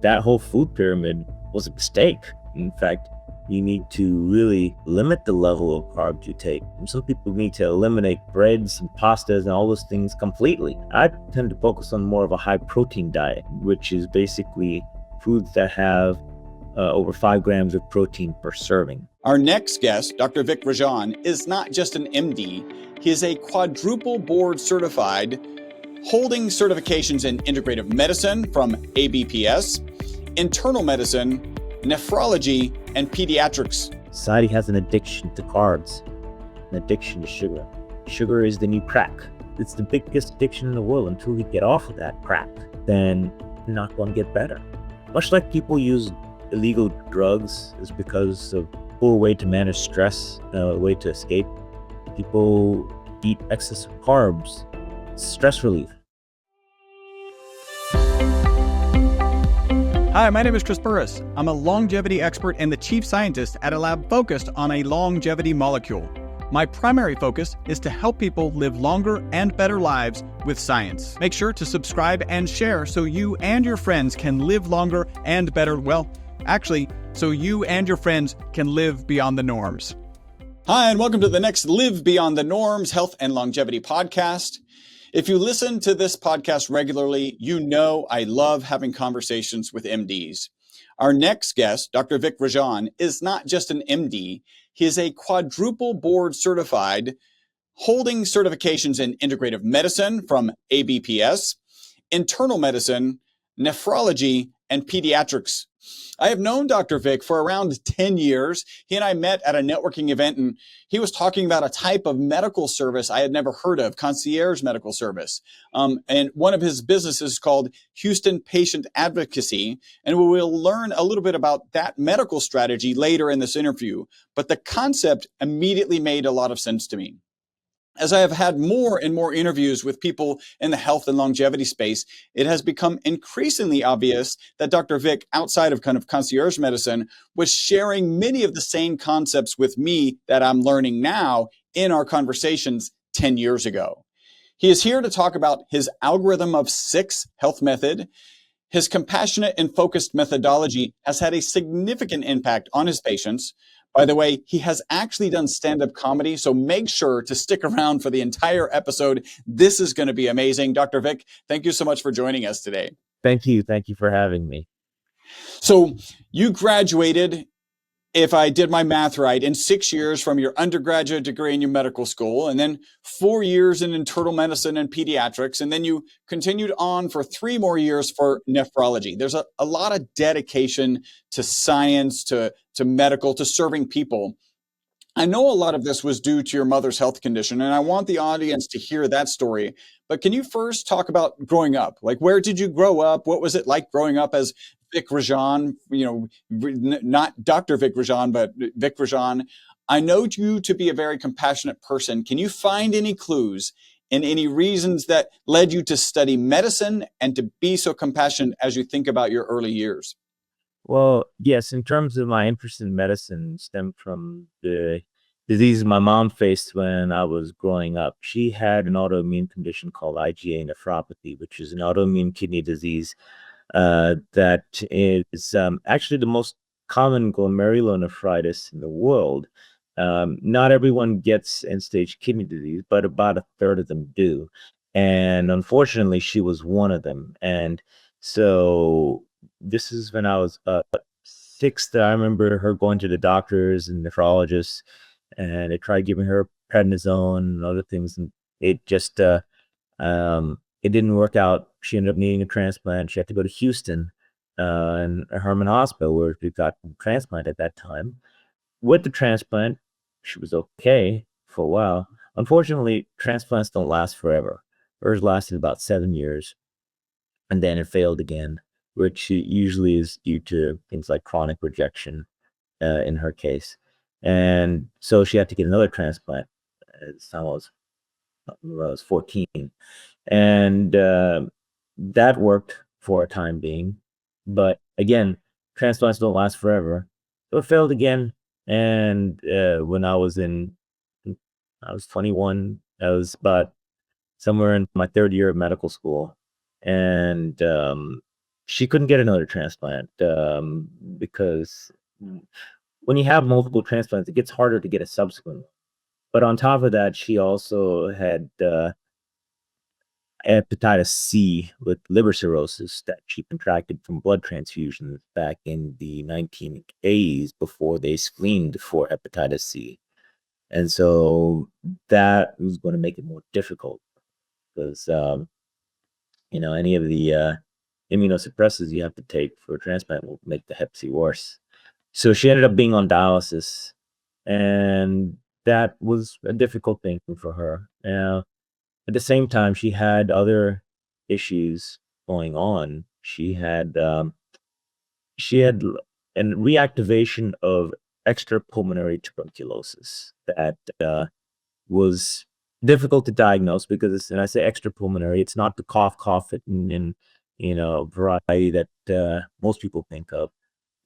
That whole food pyramid was a mistake. In fact, you need to really limit the level of carbs you take. Some people need to eliminate breads and pastas and all those things completely. I tend to focus on more of a high protein diet, which is basically foods that have over 5 grams of protein per serving. Our next guest, Dr. Vik Rajan, is not just an MD. He is a quadruple board certified, holding certifications in integrative medicine from ABPS, internal medicine, nephrology, and pediatrics. Society has an addiction to carbs, an addiction to sugar. Sugar is the new crack. It's the biggest addiction in the world. Until we get off of that crack, then we're not going to get better. Much like people use illegal drugs is because of a poor way to manage stress, a way to escape. People eat excessive carbs, stress relief. Hi, my name is Chris Burris. I'm a longevity expert and the chief scientist at a lab focused on a longevity molecule. My primary focus is to help people live longer and better lives with science. Make sure to subscribe and share so you and your friends can live longer and better, so you and your friends can live beyond the norms. Hi, and welcome to the next Live Beyond the Norms Health and Longevity podcast. If you listen to this podcast regularly, you know I love having conversations with MDs. Our next guest, Dr. Vik Rajan, is not just an MD. He is a quadruple board certified, holding certifications in integrative medicine from ABPS, internal medicine, nephrology, and pediatrics. I have known Dr. Vik for around 10 years. He and I met at a networking event, and he was talking about a type of medical service I had never heard of, concierge medical service. And one of his businesses is called Houston Patient Advocacy. And we will learn a little bit about that medical strategy later in this interview. But the concept immediately made a lot of sense to me. As I have had more and more interviews with people in the health and longevity space, it has become increasingly obvious that Dr. Vik, outside of kind of concierge medicine, was sharing many of the same concepts with me that I'm learning now in our conversations 10 years ago. He is here to talk about his algorithm of 6 health method. His compassionate and focused methodology has had a significant impact on his patients. By the way, he has actually done stand-up comedy, so make sure to stick around for the entire episode. This is going to be amazing. Dr. Vik, thank you so much for joining us today. Thank you. Thank you for having me. So you graduated, if I did my math right, in 6 years from your undergraduate degree in your medical school, and then 4 years in internal medicine and pediatrics, and then you continued on for 3 more years for nephrology. There's a lot of dedication to science, to medical, to serving people. I know a lot of this was due to your mother's health condition, and I want the audience to hear that story. But can you first talk about growing up? Like, where did you grow up? What was it like growing up as Vik Rajan? Not Dr. Vik Rajan, but Vik Rajan. I know you to be a very compassionate person. Can you find any clues and any reasons that led you to study medicine and to be so compassionate as you think about your early years? Well, yes, in terms of my interest in medicine stemmed from the disease my mom faced when I was growing up. She had an autoimmune condition called IgA nephropathy, which is an autoimmune kidney disease that is actually the most common glomerulonephritis in the world. Not everyone gets end-stage kidney disease, but about a third of them do. And unfortunately, she was one of them. And so this is when I was 6. I remember her going to the doctors and nephrologists, and they tried giving her prednisone and other things, and it just it didn't work out. She ended up needing a transplant. She had to go to Houston and Herman Hospital, where she got a transplant at that time. With the transplant, she was okay for a while. Unfortunately, transplants don't last forever. Hers lasted about 7 years, and then it failed again, which usually is due to things like chronic rejection in her case. And so she had to get another transplant. This time I was 14. And that worked for a time being. But again, transplants don't last forever. So it failed again. And when I was 21, I was about somewhere in my 3rd year of medical school. And she couldn't get another transplant because when you have multiple transplants, it gets harder to get a subsequent one. But on top of that, she also had hepatitis C with liver cirrhosis that she contracted from blood transfusions back in the 1980s before they screened for hepatitis C. And so that was going to make it more difficult because, any of the immunosuppressants you have to take for a transplant will make the hep C worse. So she ended up being on dialysis, and that was a difficult thing for her. Now, at the same time, she had other issues going on. She had a reactivation of extrapulmonary tuberculosis that was difficult to diagnose because and I say extrapulmonary, it's not the cough in variety that most people think of.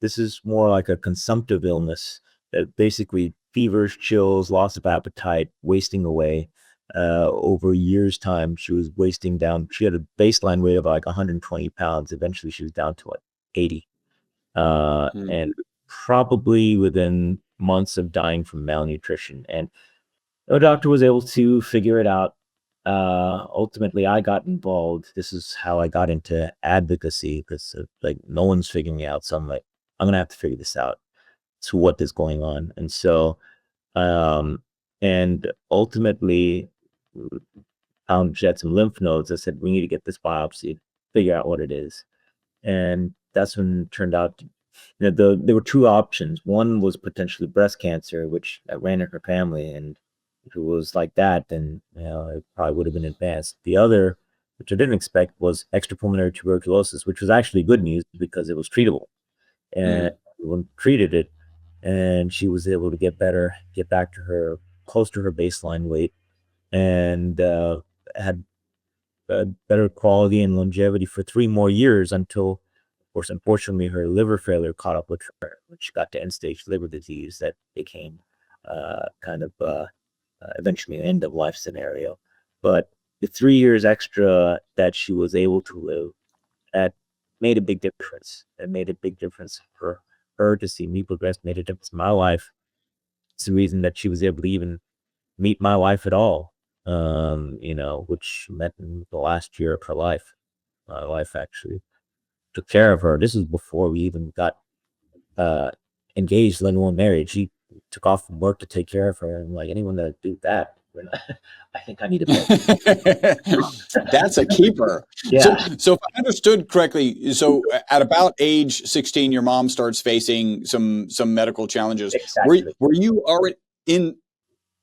This is more like a consumptive illness that basically fevers, chills, loss of appetite, wasting away. Over years' time, she was wasting down. She had a baseline weight of like 120 pounds. Eventually, she was down to like 80. And probably within months of dying from malnutrition. And the doctor was able to figure it out. Ultimately, I got involved. This is how I got into advocacy because like no one's figuring it out. So I'm like, I'm gonna have to figure this out. To what is going on, and so, and ultimately, found she had some lymph nodes. I said we need to get this biopsy, figure out what it is, and that's when it turned out. There were two options. One was potentially breast cancer, which ran in her family, and if it was like that, then it probably would have been advanced. The other, which I didn't expect, was extrapulmonary tuberculosis, which was actually good news because it was treatable, and everyone treated it, and she was able to get better, get back to her close to her baseline weight, and had better quality and longevity for 3 more years until, of course, unfortunately, her liver failure caught up with her, which got to end-stage liver disease that became kind of eventually an end-of-life scenario. But the 3 years extra that she was able to live, that made a big difference. It made a big difference for her to see me progress, made a difference in my life. It's the reason that she was able to even meet my wife at all, which meant in the last year of her life. My wife actually took care of her. This was before we even got engaged, let alone married. She took off from work to take care of her, and like anyone that do that, I think I need a bed. That's a keeper. Yeah. So if I understood correctly, so at about age 16, your mom starts facing some medical challenges. Exactly. Were you already in?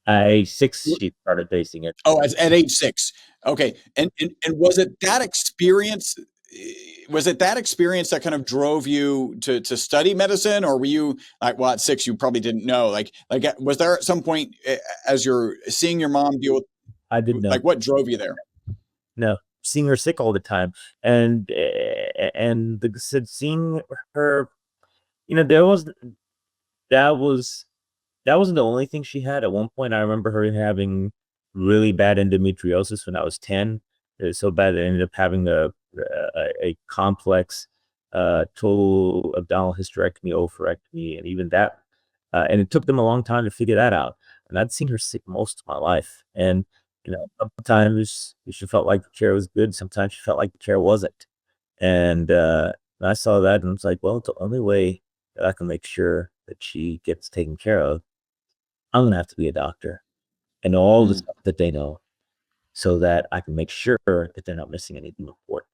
At 6, she started facing it. Oh, at age 6. Okay. And was it that experience? Was it that experience that kind of drove you to study medicine, or were you like, well, at 6 you probably didn't know? Like was there at some point as you're seeing your mom deal with? I didn't know. Like, what drove you there? No, seeing her sick all the time, and seeing her, there was that was that wasn't the only thing she had. At one point, I remember her having really bad endometriosis when I was 10. It was so bad that I ended up having a complex total abdominal hysterectomy, oophorectomy, and even that. And it took them a long time to figure that out. And I'd seen her sick most of my life. And, sometimes she felt like the care was good. Sometimes she felt like the care wasn't. And I saw that and it's like, well, it's the only way that I can make sure that she gets taken care of. I'm going to have to be a doctor and know all the stuff that they know so that I can make sure that they're not missing anything important.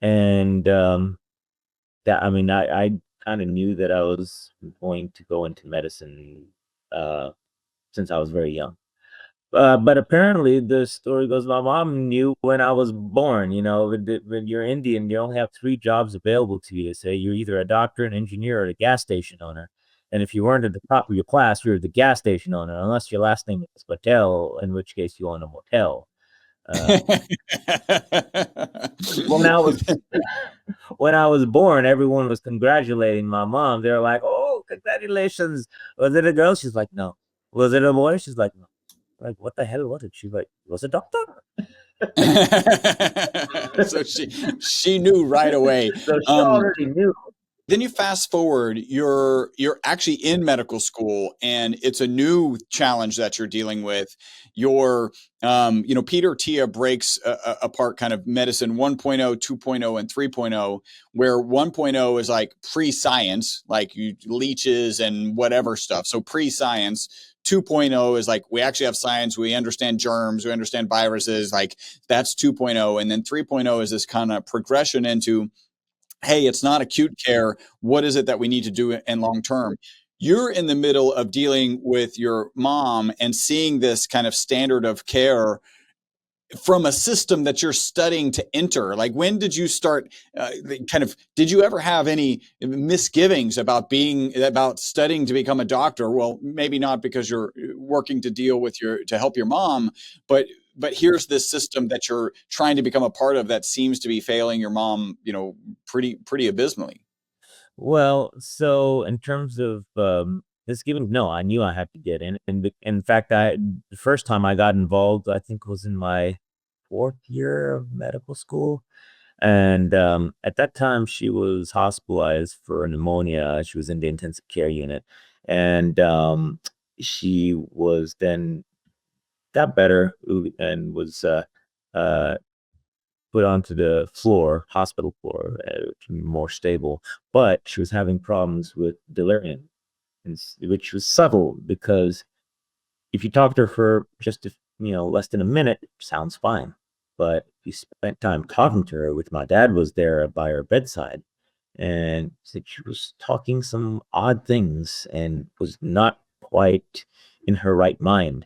And I kind of knew that I was going to go into medicine since I was very young. But apparently the story goes, my mom knew when I was born. When you're Indian, you only have 3 jobs available to you. Say you're either a doctor, an engineer, or a gas station owner. And if you weren't at the top of your class, you're the gas station owner, unless your last name is Patel, in which case you own a motel. When I was born, everyone was congratulating my mom. They were like, "Oh, congratulations! Was it a girl?" She's like, "No." Was it a boy? She's like, "No." Like, what the hell was it? She's like, "Was it doctor?" So she knew right away. So she already knew. Then you fast forward, you're actually in medical school, and it's a new challenge that you're dealing with. Your Peter Tia breaks apart kind of medicine 1.0, 2.0, and 3.0, where 1.0 is like pre-science, like you leeches and whatever stuff. So pre-science. 2.0 is like we actually have science, we understand germs, we understand viruses, like that's 2.0. And then 3.0 is this kind of progression into, hey, it's not acute care. What is it that we need to do in long term? You're in the middle of dealing with your mom and seeing this kind of standard of care from a system that you're studying to enter. Like, when did you start did you ever have any misgivings about studying to become a doctor? Well, maybe not, because you're working to deal with to help your mom, but here's this system that you're trying to become a part of that seems to be failing your mom, pretty abysmally. Well, so in terms of this giving, no, I knew I had to get in. And in fact, the first time I got involved, I think was in my 4th year of medical school. And at that time, she was hospitalized for pneumonia. She was in the intensive care unit. And she was then got better and was uh, put onto the floor, hospital floor, more stable. But she was having problems with delirium, which was subtle, because if you talk to her for just less than a minute, it sounds fine. But if you spent time talking to her, which my dad was there by her bedside, and said she was talking some odd things and was not quite in her right mind.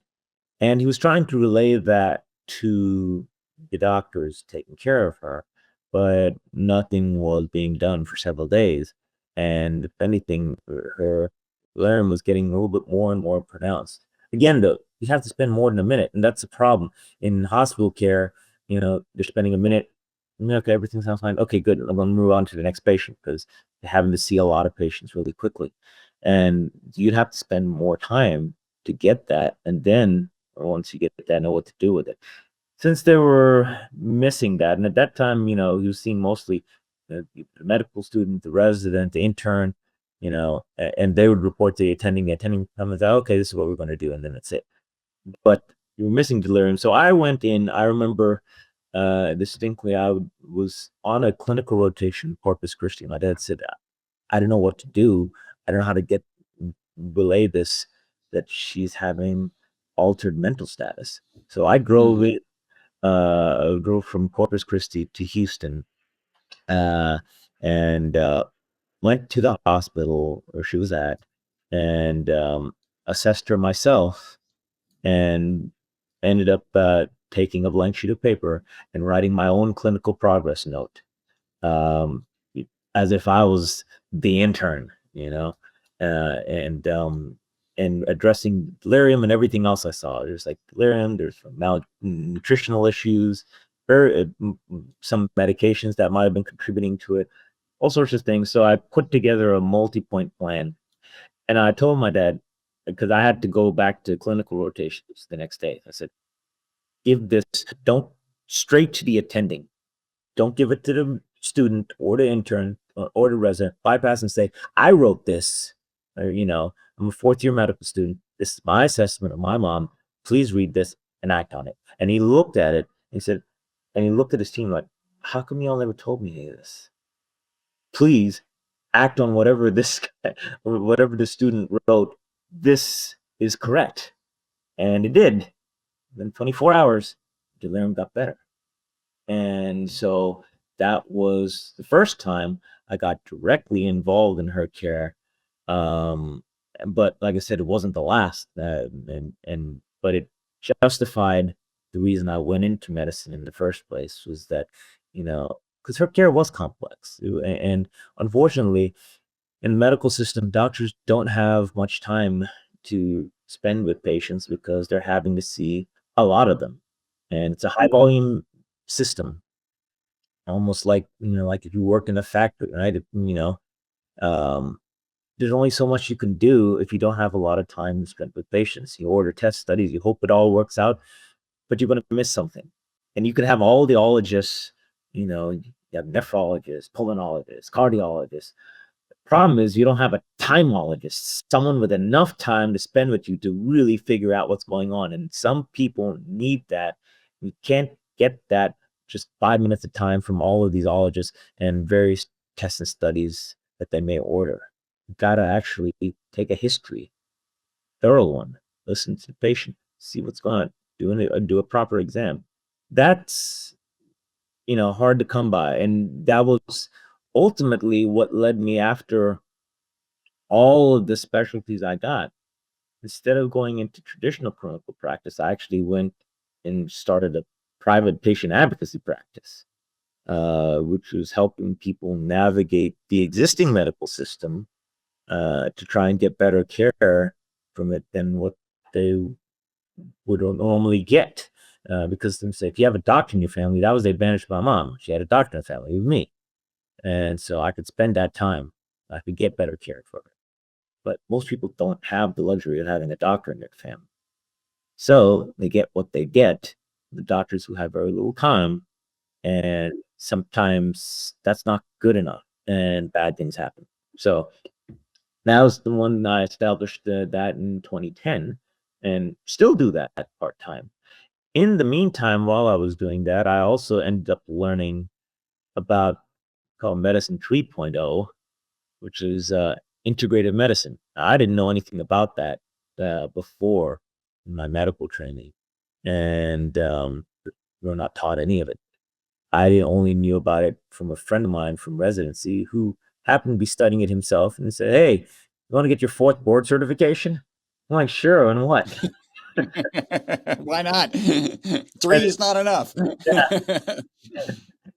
And he was trying to relay that to the doctors taking care of her, but nothing was being done for several days. And if anything, her delirium was getting a little bit more and more pronounced. Again, though, you have to spend more than a minute, and that's the problem. In hospital care, they're spending a minute. Okay, everything sounds fine. Okay, good. I'm going to move on to the next patient, because they're having to see a lot of patients really quickly. And you'd have to spend more time to get that. And then once you get that, know what to do with it. Since they were missing that, and at that time, he was seeing mostly the medical student, the resident, the intern, and they would report to the attending. The attending comes out, okay, this is what we're going to do, and then that's it. But you were missing delirium. So I went in. I remember distinctly, I was on a clinical rotation in Corpus Christi. My dad said, I don't know what to do. I don't know how to relay this, that she's having altered mental status. So I drove from Corpus Christi to Houston, and went to the hospital where she was at, and assessed her myself, and ended up taking a blank sheet of paper and writing my own clinical progress note, um, as if I was the intern, and addressing delirium and everything else I saw. There's like delirium, there's malnutritional issues, some medications that might have been contributing to it, all sorts of things. So I put together a multi-point plan, and I told my dad, because I had to go back to clinical rotations the next day. I said, give this, don't, straight to the attending. Don't give it to the student or the intern or the resident. Bypass and say, I wrote this. Or, I'm a 4th-year medical student. This is my assessment of my mom. Please read this and act on it. And he looked at it. And he looked at his team like, how come y'all never told me any of this? Please act on whatever whatever the student wrote. This is correct. And it did. In 24 hours, delirium got better. And so that was the first time I got directly involved in her care. But like I said, it wasn't the last. But it justified the reason I went into medicine in the first place, was that, because her care was complex. And unfortunately, in the medical system, doctors don't have much time to spend with patients, because they're having to see a lot of them. And it's a high volume system, almost like, like if you work in a factory, right? Um, there's only so much you can do if you don't have a lot of time spent with patients. You order test studies, you hope it all works out, but you're going to miss something. And you can have all the ologists, you know, you have nephrologists, pulmonologists, cardiologists. Problem is, you don't have a timeologist, someone with enough time to spend with you to really figure out what's going on. And some people need that. You can't get that just 5 minutes of time from all of these ologists and various tests and studies that they may order. You got to actually take a history, thorough one, listen to the patient, see what's going on, do a proper exam. That's hard to come by, and that was ultimately what led me after all of the specialties I got. Instead of going into traditional clinical practice, I actually went and started a private patient advocacy practice, which was helping people navigate the existing medical system to try and get better care from it than what they would normally get. Because say, if you have a doctor in your family, that was the advantage of my mom. She had a doctor in the family with me. And so I could spend that time. I could get better care for her. But most people don't have the luxury of having a doctor in their family. So they get what they get, the doctors who have very little time, and sometimes that's not good enough and bad things happen. So that was the one I established that in 2010 and still do that part-time. In the meantime, while I was doing that, I also ended up learning about called Medicine 3.0, which is integrative medicine. I didn't know anything about that before my medical training, and we were not taught any of it. I only knew about it from a friend of mine from residency who happened to be studying it himself and said, "Hey, you want to get your 4th board certification?" I'm like, "Sure, and what?" Why not? 3 And is not enough. yeah,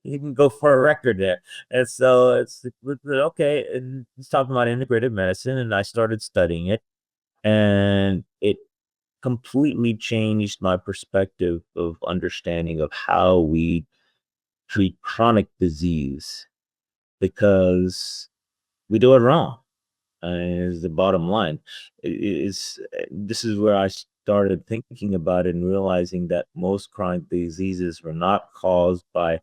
you can go for a record there. And so it's okay. And it's talking about integrative medicine, and I started studying it, and it completely changed my perspective of understanding of how we treat chronic disease, because we do it wrong. Is the bottom line. This is where I started thinking about it and realizing that most chronic diseases were not caused by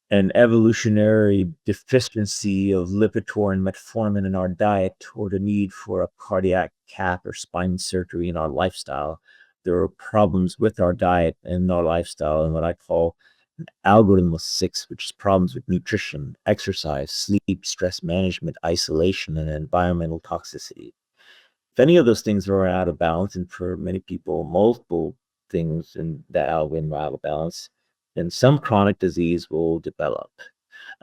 an evolutionary deficiency of Lipitor and metformin in our diet, or the need for a cardiac cath or spine surgery in our lifestyle. There are problems with our diet and our lifestyle, and what I call an algorithm of 6, which is problems with nutrition, exercise, sleep, stress management, isolation, and environmental toxicity. If any of those things are out of balance, and for many people, multiple things in that algorithm are out of balance, then some chronic disease will develop.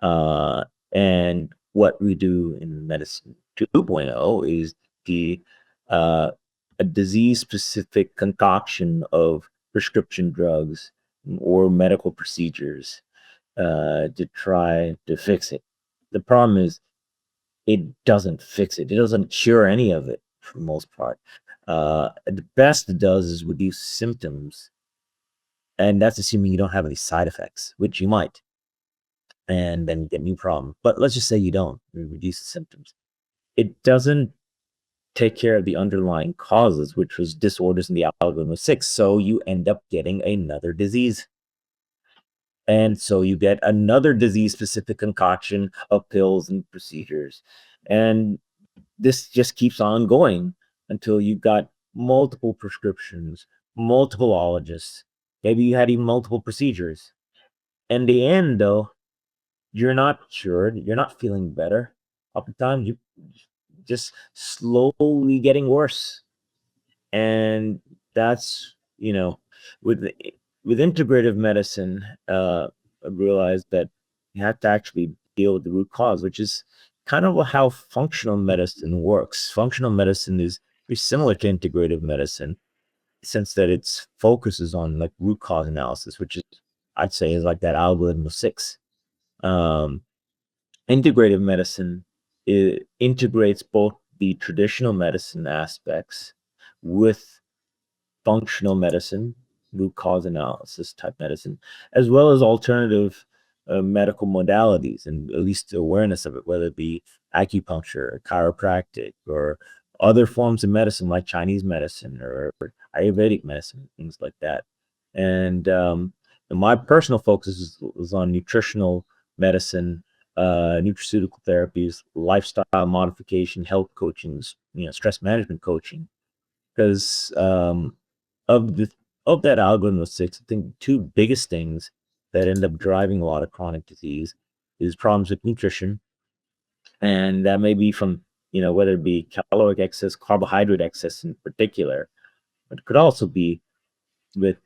Uh, and what we do in medicine 2.0 is the a disease-specific concoction of prescription drugs or medical procedures to try to fix it. The problem is it doesn't fix it. It doesn't cure any of it for the most part. The best it does is reduce symptoms, and that's assuming you don't have any side effects, which you might, and then get new problem. But let's just say you don't. You reduce the symptoms. It doesn't take care of the underlying causes, which was disorders in the algorithm of 6. So you end up getting another disease. And so you get another disease-specific concoction of pills and procedures. And this just keeps on going until you've got multiple prescriptions, multiple ologists. Maybe you had even multiple procedures. In the end, though, you're not cured. You're not feeling better. Oftentimes, you just slowly getting worse. And that's, with with integrative medicine, I realized that you have to actually deal with the root cause, which is kind of how functional medicine works. Functional medicine is very similar to integrative medicine, since that it focuses on like root cause analysis, which is, I'd say, is like that algorithm of 6. Um, Integrative medicine integrates both the traditional medicine aspects with functional medicine, root cause analysis type medicine, as well as alternative medical modalities, and at least awareness of it, whether it be acupuncture, chiropractic, or other forms of medicine like Chinese medicine or Ayurvedic medicine, things like that. And And my personal focus is on nutritional medicine, nutraceutical therapies, lifestyle modification, health coachings, stress management coaching. Because of the of that algorithm of six, I think the two biggest things that end up driving a lot of chronic disease is problems with nutrition, and that may be from whether it be caloric excess, carbohydrate excess in particular, but it could also be with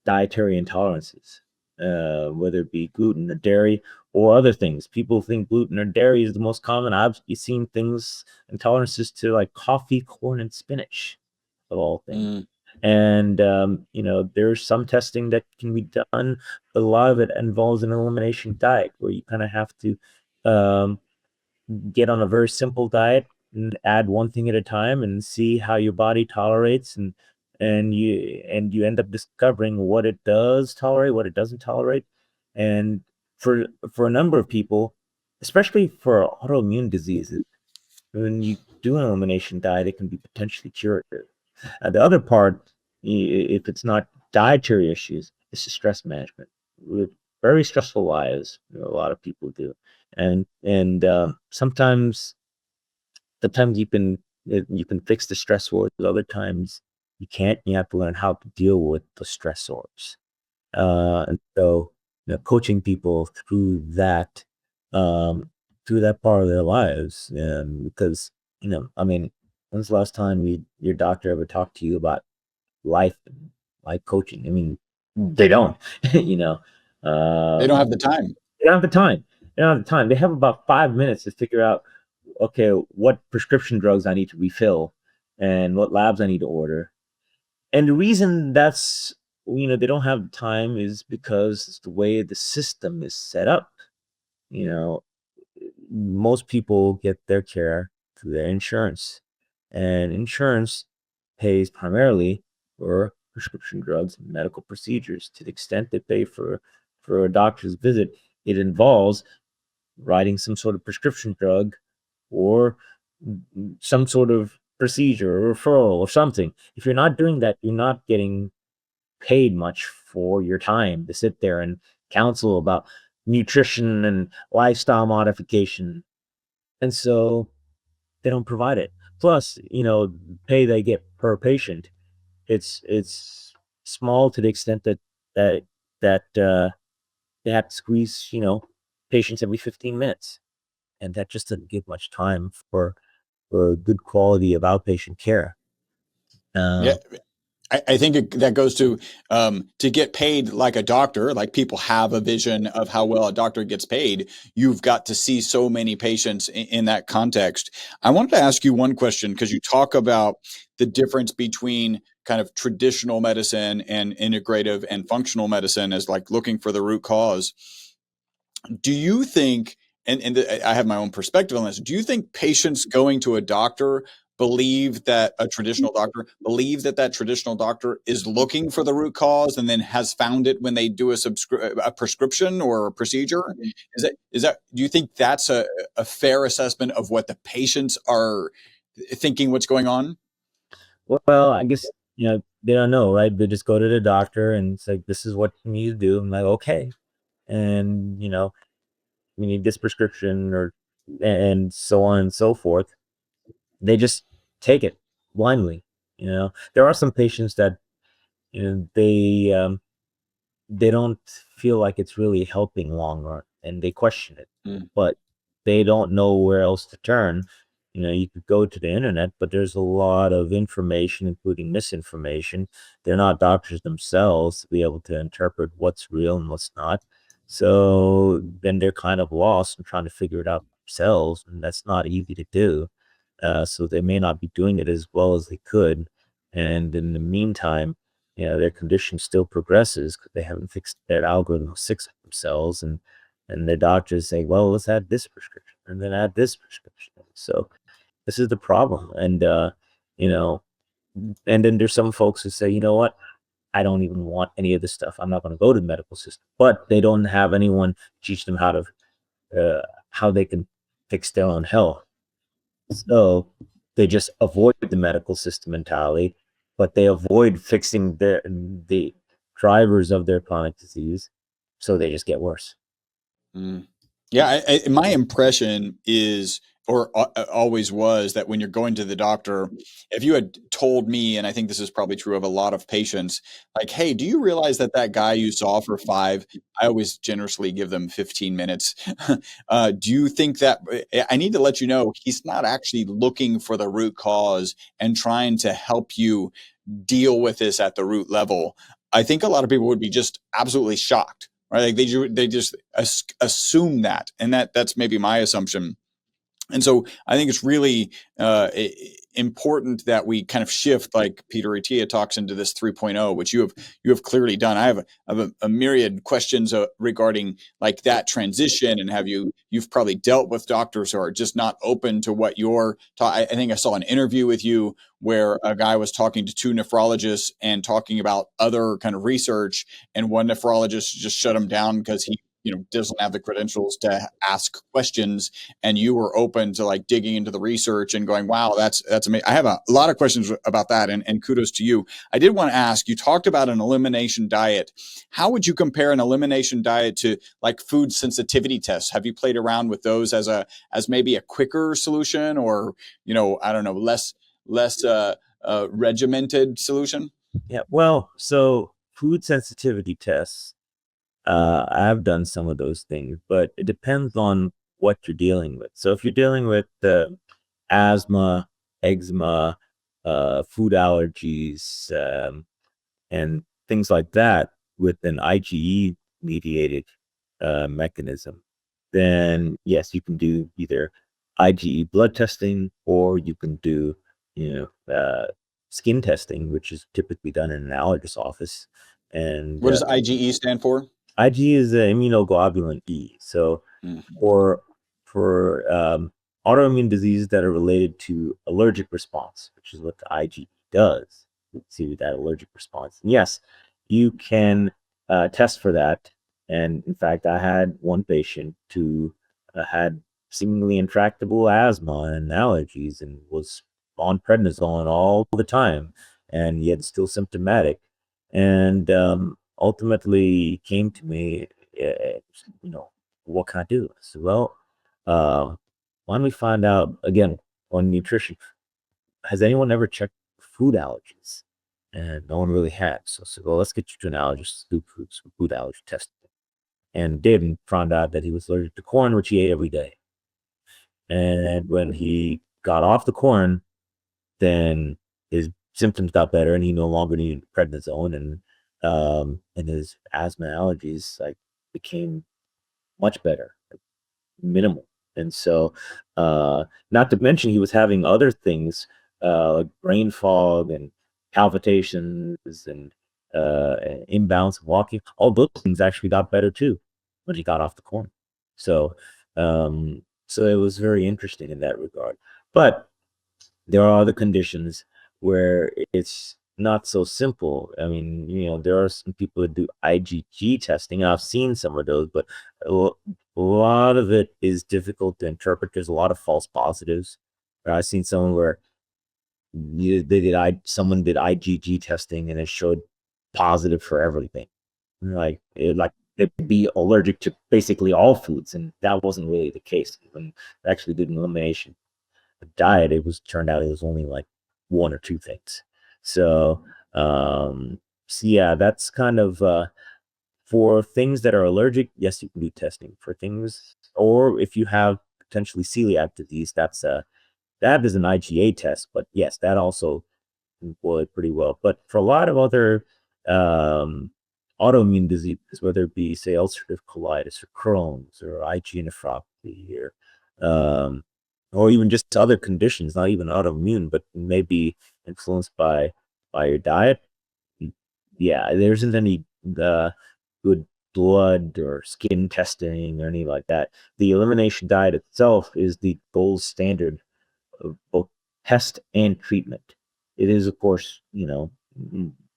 dietary intolerances, whether it be gluten or dairy or other things. People think gluten or dairy is the most common. I've seen things, intolerances to like coffee, corn, and spinach, of all things. Mm. And there's some testing that can be done, but a lot of it involves an elimination diet where you kind of have to um, get on a very simple diet and add one thing at a time and see how your body tolerates, and you end up discovering what it does tolerate, what it doesn't tolerate. And for a number of people, especially for autoimmune diseases, when you do an elimination diet, it can be potentially curative. The other part, if it's not dietary issues, it's the stress management. With very stressful lives, a lot of people do, and sometimes you can fix the stressors. Other times you can't. You have to learn how to deal with the stressors. And so, coaching people um, through that part of their lives, because I mean, when's the last time your doctor ever talked to you about life and life coaching? I mean, they don't. you know, They don't um, have the time. they don't have the time. They don't have the time. They have about 5 minutes to figure out, okay, what prescription drugs I need to refill and what labs I need to order. And the reason that's they don't have time is because it's the way the system is set up. You know, most people get their care through their insurance, and insurance pays primarily for prescription drugs and medical procedures. To the extent they pay for a doctor's visit, it involves writing some sort of prescription drug or some sort of procedure or referral or something. If you're not doing that, you're not getting paid much for your time to sit there and counsel about nutrition and lifestyle modification. And so they don't provide it. Plus, pay they get per patient, it's small to the extent that that they have to squeeze, patients every 15 minutes. And that just doesn't give much time for good quality of outpatient care. Yeah. Uh, I think that goes to get paid like a doctor, like people have a vision of how well a doctor gets paid. You've got to see so many patients in that context. I wanted to ask you one question because you talk about the difference between kind of traditional medicine and integrative and functional medicine as like looking for the root cause. Do you think, and I have my own perspective on this, do you think patients going to a doctor believe that a traditional doctor believe that that traditional doctor is looking for the root cause and then has found it when they do a prescription or a procedure? Is that do you think that's a fair assessment of what the patients are thinking what's going on? well, I guess they don't know, right? They just go to the doctor and it's like, this is what you need to do. I'm like, okay, and we need this prescription, or and so on and so forth. They just take it blindly. There are some patients that you know they um, they don't feel like it's really helping long run, and they question it, Mm. but they don't know where else to turn. You could go to the internet, but there's a lot of information, including misinformation. They're not doctors themselves to be able to interpret what's real and what's not. So then they're kind of lost and trying to figure it out themselves, and that's not easy to do. So they may not be doing it as well as they could. And in the meantime, their condition still progresses because they haven't fixed their algorithm of six themselves. And their doctors say, well, let's add this prescription and then add this prescription. So this is the problem. You know, and then there's some folks who say, you know what? I don't even want any of this stuff. I'm not going to go to the medical system, but they don't have anyone teach them how they can fix their own health. So they just avoid the medical system entirely, but they avoid fixing the drivers of their chronic disease, so they just get worse. Mm. Yeah, my impression is, or always was, that when you're going to the doctor, if you had told me, and I think this is probably true of a lot of patients, like, hey, do you realize that that guy you saw for 5, I always generously give them 15 minutes. Do you think that I need to let you know he's not actually looking for the root cause and trying to help you deal with this at the root level? I think a lot of people would be just absolutely shocked, right? Like they just assume that, and that's maybe my assumption. And so I think it's really important that we kind of shift, like Peter Attia talks, into this 3.0, which you have clearly done. I have a myriad questions regarding like that transition, and you've probably dealt with doctors who are just not open to what you're I think I saw an interview with you where a guy was talking to 2 nephrologists and talking about other kind of research, and one nephrologist just shut him down because he doesn't have the credentials to ask questions, and you were open to like digging into the research and going, wow, that's amazing. I have a lot of questions about that, and kudos to you. I did want to ask, you talked about an elimination diet. How would you compare an elimination diet to like food sensitivity tests? Have you played around with those as maybe a quicker solution, or I don't know, less regimented solution? Yeah, well, so food sensitivity tests, I've done some of those things, but it depends on what you're dealing with. So if you're dealing with asthma, eczema, food allergies, and things like that with an IgE mediated mechanism, then yes, you can do either IgE blood testing, or you can do, skin testing, which is typically done in an allergist office. And What does IgE stand for? IgE is immunoglobulin E. So Mm. for autoimmune diseases that are related to allergic response, which is what the IgE does to that allergic response. And yes, you can test for that. And in fact, I had one patient who had seemingly intractable asthma and allergies and was on prednisone all the time, and yet still symptomatic. And ultimately came to me, what can I do? I said, well, why don't we find out again on nutrition? Has anyone ever checked food allergies? And no one really had. So I said, well, let's get you to an allergist to do food allergy testing. And did, and found out that he was allergic to corn, which he ate every day. And when he got off the corn, then his symptoms got better, and he no longer needed prednisone, and his asthma allergies like became much better, minimal. And so, not to mention, he was having other things like brain fog and palpitations and imbalance of walking. All those things actually got better too when he got off the corn. So, so it was very interesting in that regard. But there are other conditions where it's not so simple. I mean, there are some people that do IgG testing. I've seen some of those, but a lot of it is difficult to interpret. There's a lot of false positives. I've seen someone where someone did IgG testing and it showed positive for everything. Like they'd be allergic to basically all foods, and that wasn't really the case. When they actually did an elimination diet, turned out it was only like 1 or 2 things. So yeah, that's kind of for things that are allergic. Yes, you can do testing for things, or if you have potentially celiac disease, that is an IgA test. But yes, that also can boil it pretty well. But for a lot of other autoimmune diseases, whether it be, say, ulcerative colitis or Crohn's or IgA nephropathy, or even just other conditions, not even autoimmune, but maybe influenced by your diet, yeah, there isn't any good blood or skin testing or anything like that. The elimination diet itself is the gold standard of both test and treatment. It is, of course,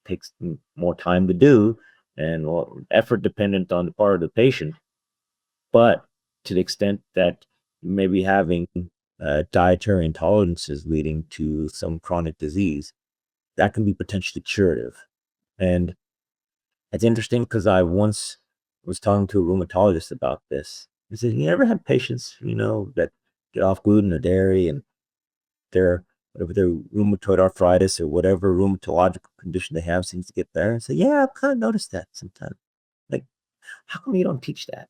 takes more time to do and more effort dependent on the part of the patient. But to the extent that you may be having dietary intolerances leading to some chronic disease, that can be potentially curative. And It's interesting because I once was talking to a rheumatologist about this. He said, "You ever had patients, that get off gluten or dairy and their whatever their rheumatoid arthritis or whatever rheumatological condition they have seems to get better?" And say, "Yeah, I've kind of noticed that sometimes. Like, how come you don't teach that?"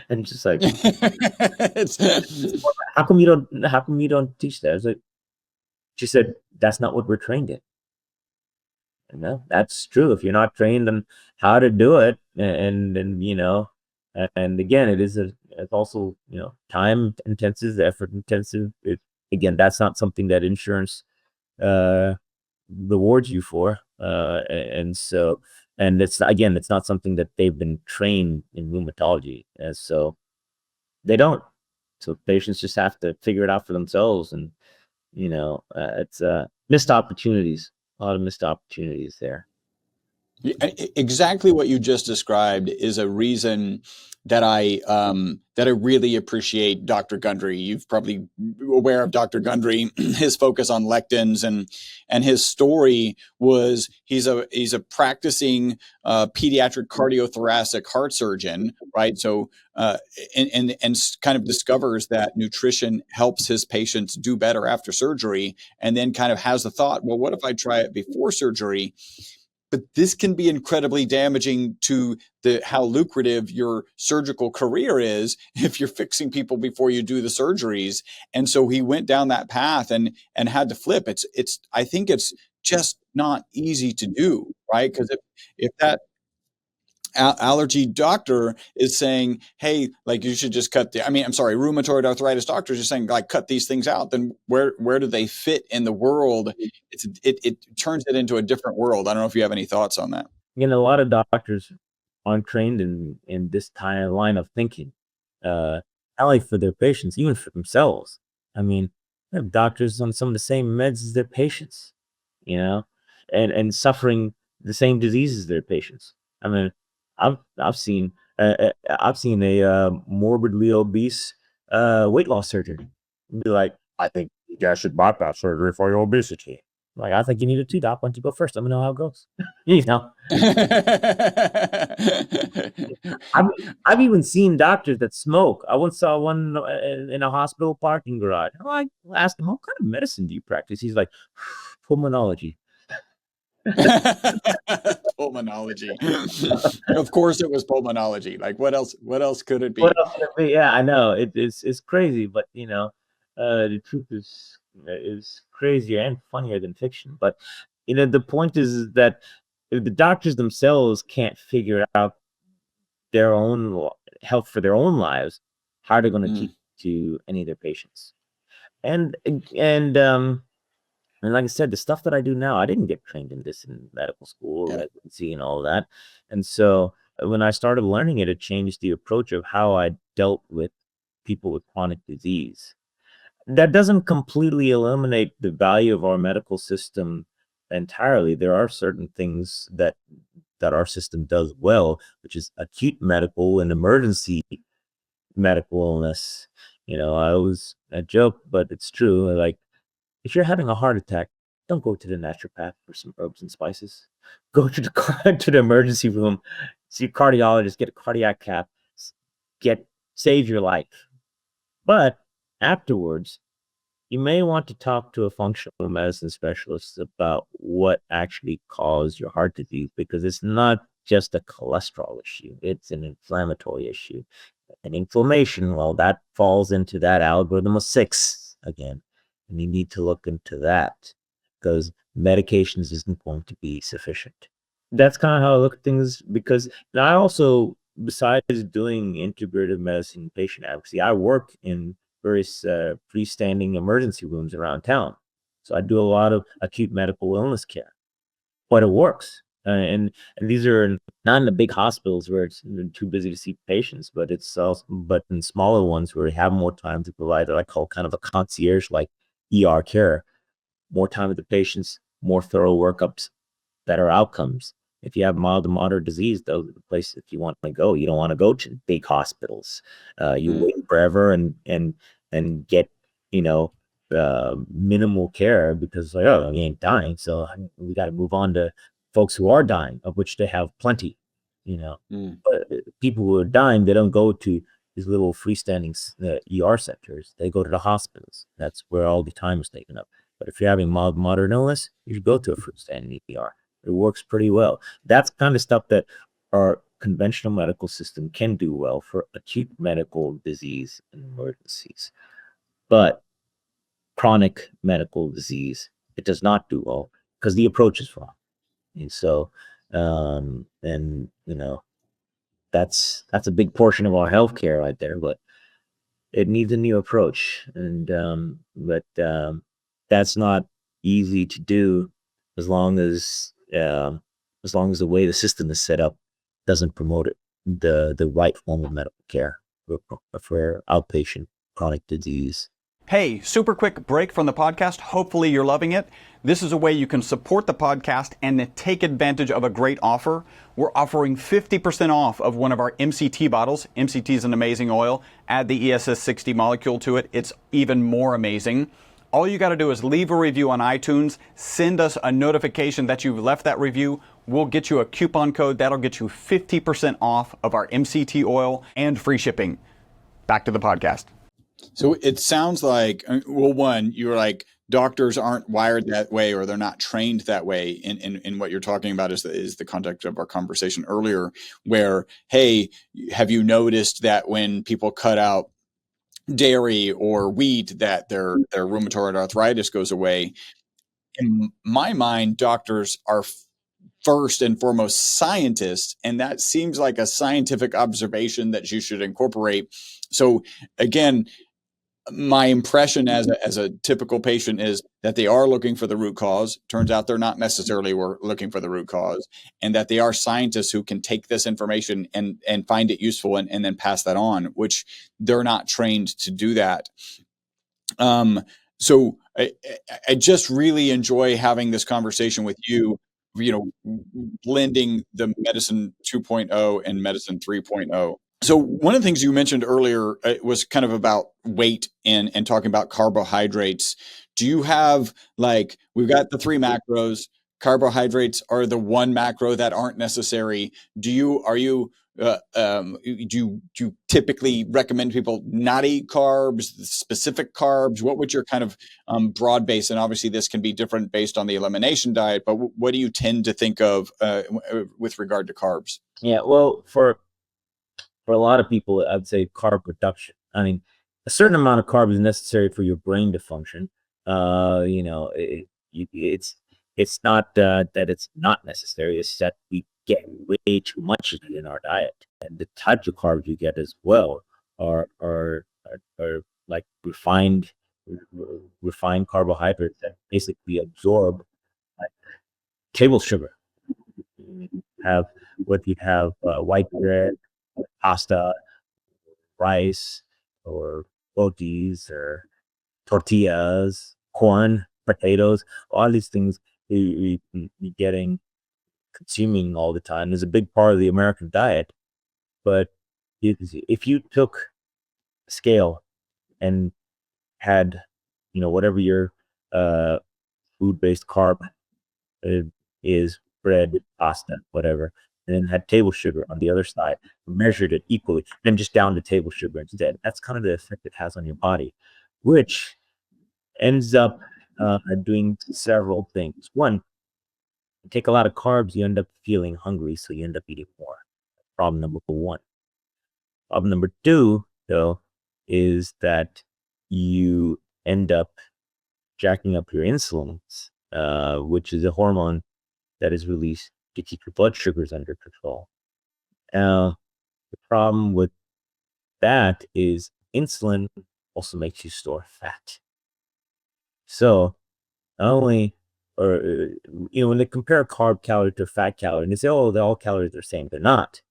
And it's just like, It's how come you don't teach that? I was like, she said, "That's not what we're trained in." No, that's true. If you're not trained on how to do it, and and again, it's also time intensive, effort intensive. Again, that's not something that insurance uh rewards you for, and so and it's not something that they've been trained in rheumatology, and so they don't. So patients just have to figure it out for themselves, and it's missed opportunities, a lot of missed opportunities there. Exactly what you just described is a reason that I really appreciate Dr. Gundry. You've probably aware of Dr. Gundry, his focus on lectins, and his story was he's a practicing pediatric cardiothoracic heart surgeon, right? So and kind of discovers that nutrition helps his patients do better after surgery, and then kind of has the thought, well, what if I try it before surgery? But this can be incredibly damaging to how lucrative your surgical career is if you're fixing people before you do the surgeries. And so he went down that path and had to flip. It's I think it's just not easy to do, right? Because if that allergy doctor is saying, hey, like you should just I'm sorry, rheumatoid arthritis doctors are saying like cut these things out, then where do they fit in the world? It turns it into a different world. I don't know if you have any thoughts on that. A lot of doctors aren't trained in this kind of line of thinking, uh, not only for their patients, even for themselves. I mean, they have doctors on some of the same meds as their patients, you know, and suffering the same diseases as their patients. I mean, I've seen a morbidly obese weight loss surgeon be like, "I think you guys should bypass surgery for your obesity." Like, I think you need a two doc. Why don't you go first? Let me know how it goes. you know, I've I've even seen doctors that smoke. I once saw one in a hospital parking garage. I asked him, "What kind of medicine do you practice?" He's like, "Pulmonology." Pulmonology. Of course it was pulmonology. Like what else could it What be? else could it be? Yeah, I know it's crazy, but the truth is crazier and funnier than fiction. But the point is that if the doctors themselves can't figure out their own health for their own lives, how are they going to Mm, teach to any of their patients? And and um and like I said, the stuff that I do now, I didn't get trained in this in medical school or yeah. residency and all of that. And so when I started learning it, it changed the approach of how I dealt with people with chronic disease. That doesn't completely eliminate the value of our medical system entirely. There are certain things that our system does well, which is acute medical and emergency medical illness. I joke, but it's true. Like, if you're having a heart attack, don't go to the naturopath for some herbs and spices. Go to to the emergency room, see a cardiologist, get a cardiac cath, get save your life. But afterwards, you may want to talk to a functional medicine specialist about what actually caused your heart disease, because it's not just a cholesterol issue, it's an inflammatory issue. And inflammation, well, that falls into that algorithm of six again. And you need to look into that because medications isn't going to be sufficient. That's kind of how I look at things, because now I also, besides doing integrative medicine patient advocacy, I work in various freestanding emergency rooms around town. So I do a lot of acute medical illness care, but it works. And these are not in the big hospitals where it's too busy to see patients, but it's also but in smaller ones where we have more time to provide what I call kind of a concierge like ER care, more time with the patients, more thorough workups, better outcomes. If you have mild to moderate disease, those are the places if you want to go. You don't want to go to big hospitals. You Mm. wait forever and get you know minimal care because like, oh, you ain't dying, so we got to move on to folks who are dying, of which they have plenty, you know. Mm. But people who are dying, they don't go to these little freestanding ER centers. They go to the hospitals. That's where all the time is taken up. But if you're having mild, moderate illness, you should go to a freestanding ER. It works pretty well. That's kind of stuff that our conventional medical system can do well for acute medical disease and emergencies. But chronic medical disease, it does not do well because the approach is wrong. And so, and you know, that's a big portion of our healthcare right there, but it needs a new approach. And but that's not easy to do as long as the way the system is set up doesn't promote it, the right form of medical care for outpatient chronic disease. Hey, super quick break from the podcast. Hopefully you're loving it. This is a way you can support the podcast and take advantage of a great offer. We're offering 50% off of one of our MCT bottles. MCT is an amazing oil. Add the ESS60 molecule to it. It's even more amazing. All you got to do is leave a review on iTunes, send us a notification that you've left that review. We'll get you a coupon code that'll get you 50% off of our MCT oil and free shipping. Back to the podcast. So it sounds like, well, one, you were like, doctors aren't wired that way, or they're not trained that way. In what you're talking about is the context of our conversation earlier, where, hey, have you noticed that when people cut out dairy or wheat, that their rheumatoid arthritis goes away? In my mind, doctors are first and foremost scientists, and that seems like a scientific observation that you should incorporate. So again, my impression as a typical patient is that they are looking for the root cause. Turns out they're not necessarily looking for the root cause, and that they are scientists who can take this information and find it useful and then pass that on, which they're not trained to do that. So I just really enjoy having this conversation with you, blending the medicine 2.0 and medicine 3.0. So one of the things you mentioned earlier was kind of about weight and talking about carbohydrates. Do you have, like, we've got the 3 macros. Carbohydrates are the 1 macro that aren't necessary. Do you typically recommend people not eat carbs, specific carbs? What would your kind of broad base, and obviously this can be different based on the elimination diet, but what do you tend to think of with regard to carbs? Yeah, well, for a lot of people, I'd say carb reduction. I mean, a certain amount of carb is necessary for your brain to function. It's not that it's not necessary. It's that we get way too much of it in our diet, and the types of carbs you get as well are like refined carbohydrates that basically absorb like table sugar. You have white bread, pasta, rice, or rotis, or tortillas, corn, potatoes, all these things you getting consuming all the time is a big part of the American diet. But if you took a scale and had, whatever your food-based carb is, bread, pasta, whatever, and then had table sugar on the other side, measured it equally, then just down to table sugar instead. That's kind of the effect it has on your body, which ends up doing several things. One, you take a lot of carbs, you end up feeling hungry, so you end up eating more. Problem number 1. Problem number 2, though, is that you end up jacking up your insulin, which is a hormone that is released to keep your blood sugars under control. The problem with that is insulin also makes you store fat. So not only, when they compare carb calorie to fat calorie, and they say, oh, all calories are the same. They're not,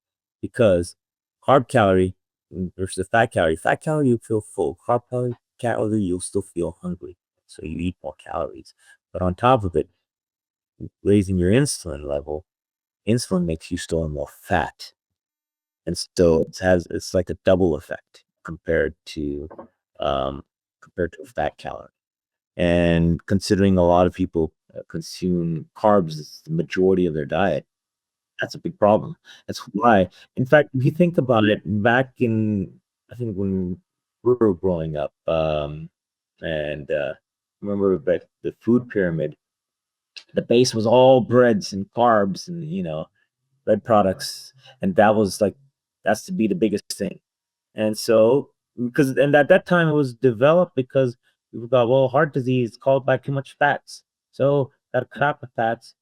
because carb calorie versus fat calorie, you feel full. Carb calorie, you'll still feel hungry, so you eat more calories. But on top of it, raising your insulin level, insulin makes you store more fat, and so it's like a double effect compared to a fat calorie. And considering a lot of people consume carbs as the majority of their diet. That's a big problem. That's why, in fact, if you think about it, back in, I think when we were growing up, and remember that the food pyramid, the base was all breads and carbs and, bread products. And that was like, that's to be the biggest thing. And so, and at that time it was developed because people thought, well, heart disease is caused by too much fats. So, got to cut out the fats.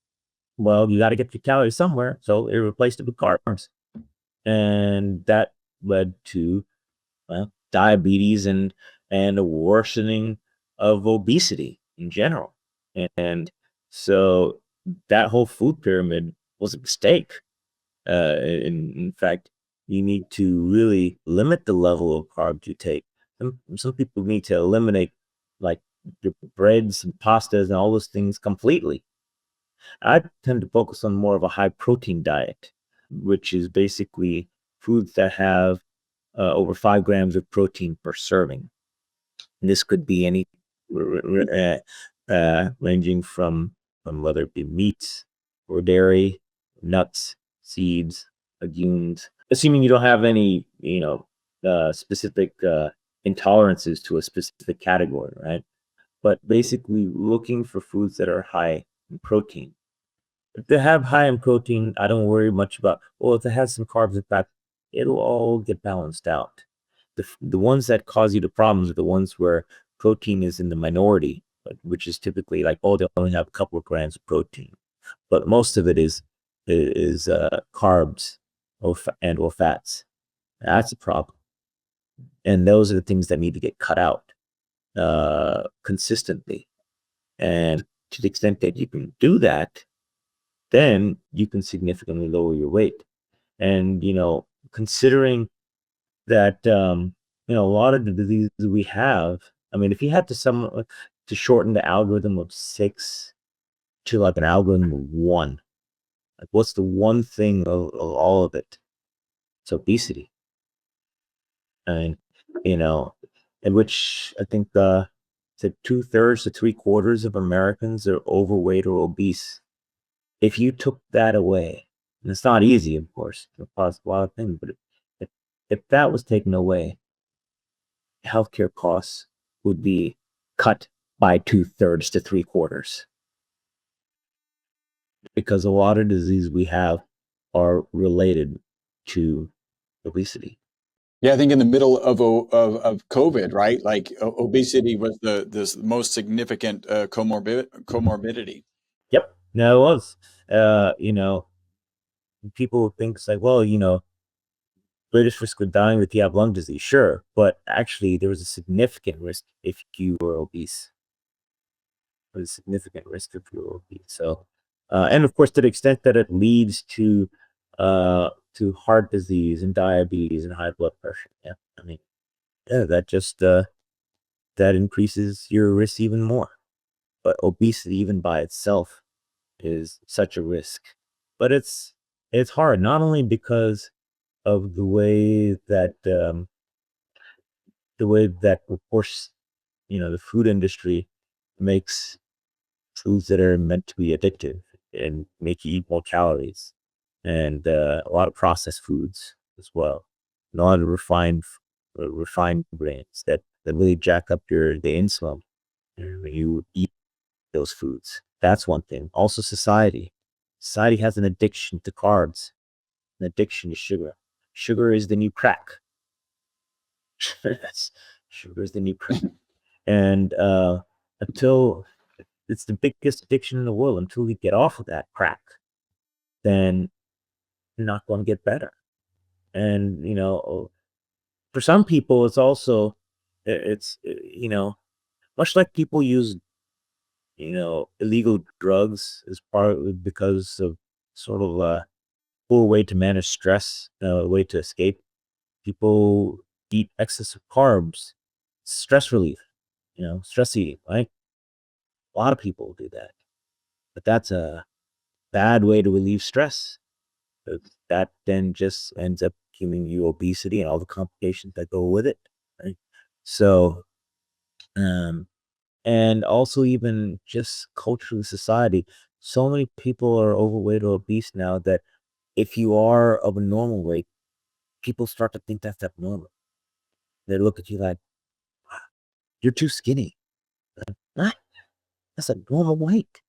Well, you got to get your calories somewhere. So, it replaced it with carbs. And that led to, well, diabetes and a worsening of obesity in general. And so that whole food pyramid was a mistake. In fact, you need to really limit the level of carbs you take. Some people need to eliminate like your breads and pastas and all those things completely. I tend to focus on more of a high protein diet, which is basically foods that have over 5 grams of protein per serving. And this could be any ranging from whether it be meats or dairy, nuts, seeds, legumes, assuming you don't have any, specific intolerances to a specific category, right? But basically looking for foods that are high in protein. If they have high in protein, I don't worry much about, well, if it has some carbs and fat, it'll all get balanced out. The ones that cause you the problems are the ones where protein is in the minority, which is typically like, oh, they only have a couple of grams of protein. But most of it is carbs or fats. That's a problem. And those are the things that need to get cut out consistently. And to the extent that you can do that, then you can significantly lower your weight. And, considering that, a lot of the diseases we have, I mean, if you had to shorten the algorithm of 6 to like an algorithm of 1, like what's the one thing of all of it? It's obesity. And, in which I think said 2/3 to 3/4 of Americans are overweight or obese. If you took that away, and it's not easy, of course, it costs a lot of things, but if that was taken away, healthcare costs would be cut by 2/3 to 3/4, because a lot of diseases we have are related to obesity. Yeah, I think in the middle of COVID, right? Like obesity was the most significant comorbidity. Yep. No, it was. People think it's like, well, greatest risk of dying if you have lung disease, sure, but actually there was a significant risk if you were obese. There was a significant risk if you were obese. So, and of course, to the extent that it leads to heart disease and diabetes and high blood pressure, yeah, I mean, yeah, that just that increases your risk even more. But obesity, even by itself, is such a risk. But it's hard, not only because of the way that, of course, the food industry makes foods that are meant to be addictive and make you eat more calories, and a lot of processed foods as well, and a lot of refined grains that really jack up the insulin when you eat those foods. That's one thing. Also, society has an addiction to carbs, an addiction to sugar. Sugar is the new crack. Sugar is the new crack. And until it's the biggest addiction in the world, until we get off of that crack, then you're not going to get better. And for some people, it's also it's much like people use illegal drugs as partly because of sort of a poor way to manage stress, a way to escape. People eat excessive carbs, stress relief, stress eating, right? A lot of people do that, but that's a bad way to relieve stress. That then just ends up giving you obesity and all the complications that go with it, right? So, um, and also even just culturally, society. So many people are overweight or obese now that if you are of a normal weight, people start to think that's abnormal. They look at you like, you're too skinny. Nah, that's a normal weight.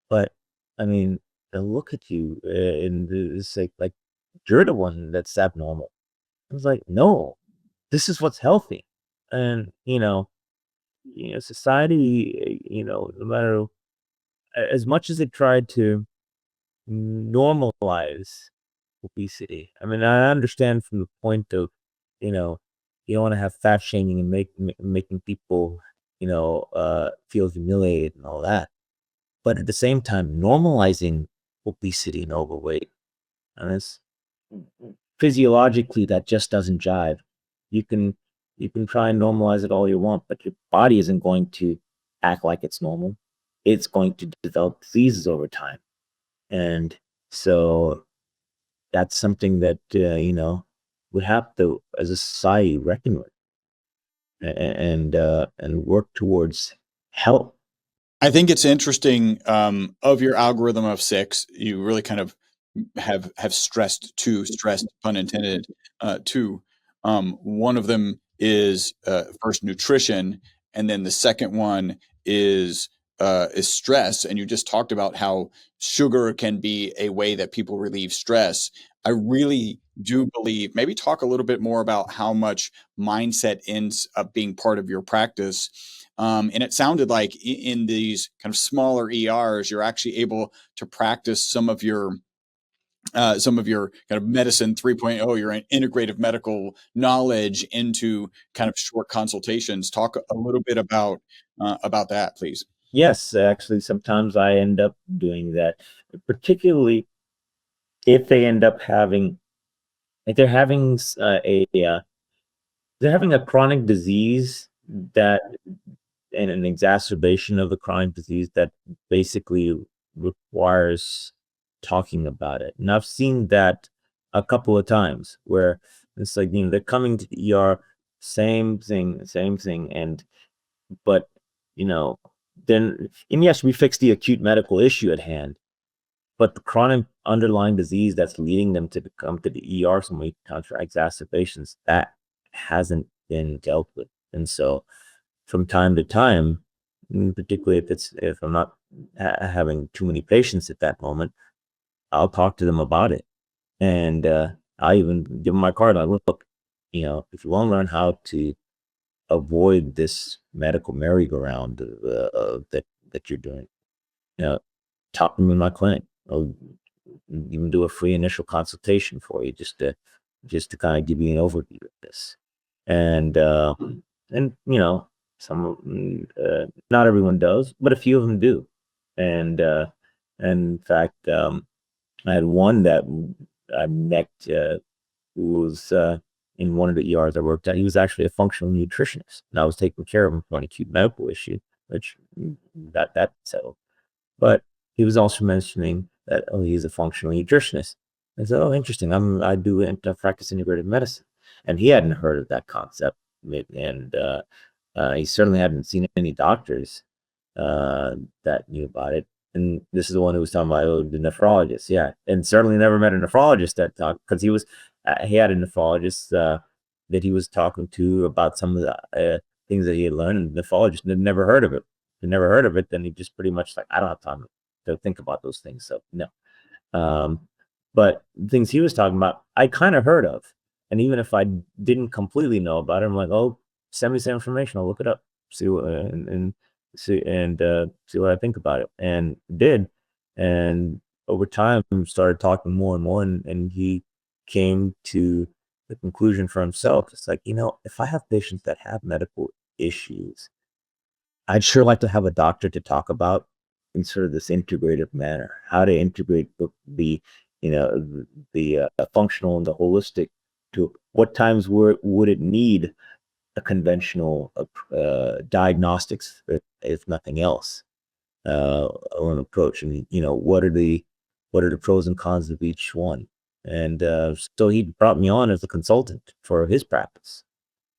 But I mean, they'll look at you and it's like you're the one that's abnormal. I was like, no, this is what's healthy. And society, no matter as much as it tried to normalize obesity. I mean, I understand from the point of, you know, you don't want to have fat shaming and making people, feel humiliated and all that. But at the same time, normalizing obesity and overweight, and it's physiologically that just doesn't jive. You can you can try and normalize it all you want, but your body isn't going to act like it's normal. It's going to develop diseases over time. And so that's something that we have to, as a society, reckon with and work towards health. I think it's interesting, of your algorithm of 6, you really kind of have stressed, pun intended, 2. One of them is, first nutrition, and then the second one is stress. And you just talked about how sugar can be a way that people relieve stress. I really do believe, maybe talk a little bit more about how much mindset ends up being part of your practice. And it sounded like in these kind of smaller ERs, you're actually able to practice some of your kind of medicine 3.0, your integrative medical knowledge into kind of short consultations. Talk a little bit about that, please. Yes, actually, sometimes I end up doing that, particularly if they end up having, if they're having a chronic disease that and an exacerbation of the chronic disease that basically requires talking about it. And I've seen that a couple of times where it's like, they're coming to the ER, same thing, and but then and yes, we fix the acute medical issue at hand, but the chronic underlying disease that's leading them to come to the ER so many times for exacerbations, that hasn't been dealt with. And so from time to time, particularly if I'm not having too many patients at that moment, I'll talk to them about it. And I even give them my card. I look, if you want to learn how to avoid this medical merry-go-round that you're doing, you know, talk to me in my clinic. I'll even do a free initial consultation for you just to kind of give you an overview of this. And some not everyone does, but a few of them do. And in fact, I had one that I met who was in one of the ERs I worked at. He was actually a functional nutritionist, and I was taking care of him for an acute medical issue, which that settled. But he was also mentioning that, oh, he's a functional nutritionist. I said, oh, interesting. I do practice integrative medicine, and he hadn't heard of that concept, and he certainly hadn't seen any doctors that knew about it. And this is the one who was talking about, oh, the nephrologist, yeah, and certainly never met a nephrologist that talked, because he had a nephrologist that he was talking to about some of the things that he had learned, and the nephrologist had never heard of it. He never heard of it, then he just pretty much like, I don't have time to think about those things, so no. But things he was talking about, I kind of heard of, and even if I didn't completely know about it, I'm like, oh, send me some information, I'll look it up, see what and see what I think about it, and did. And over time started talking more and more, and he came to the conclusion for himself. It's like, if I have patients that have medical issues, I'd sure like to have a doctor to talk about in sort of this integrative manner, how to integrate the functional and the holistic. To what times would it need a conventional diagnostics, if nothing else, or an approach? And what are the pros and cons of each one? And so he brought me on as a consultant for his practice,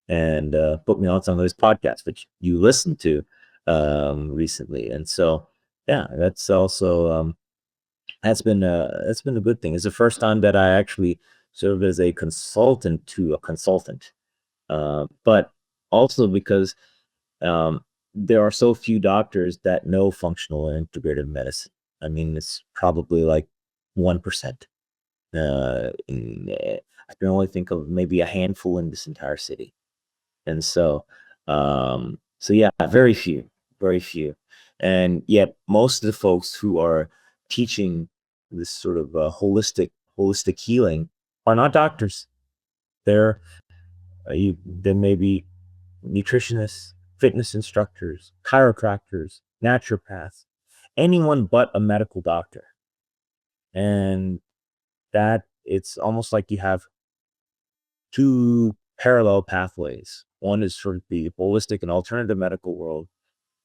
and put me on some of his podcasts, which you listen to. recently. And so, yeah, that's also that's been a good thing. It's the first time that I actually served as a consultant to a consultant, but also because there are so few doctors that know functional and integrative medicine. I mean, it's probably like 1%. I can only think of maybe a handful in this entire city. And so yeah, very few. And yet most of the folks who are teaching this sort of holistic healing are not doctors. They're they may be nutritionists, fitness instructors, chiropractors, naturopaths, anyone but a medical doctor. And that it's almost like you have two parallel pathways. One is sort of the holistic and alternative medical world,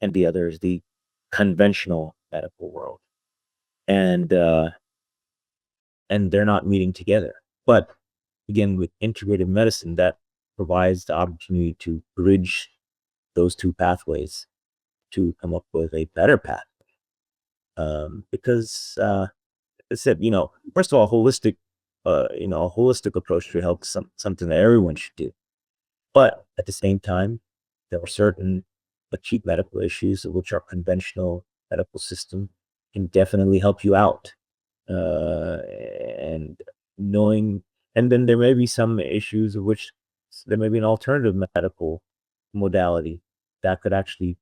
and the other is the conventional medical world. And they're not meeting together. But again, with integrative medicine, that provides the opportunity to bridge those two pathways to come up with a better path. Because I said, first of all, a holistic approach to health is something that everyone should do. But at the same time, there are certain acute medical issues of which our conventional medical system can definitely help you out. And knowing, and then there may be some issues of which there may be an alternative medical modality that could actually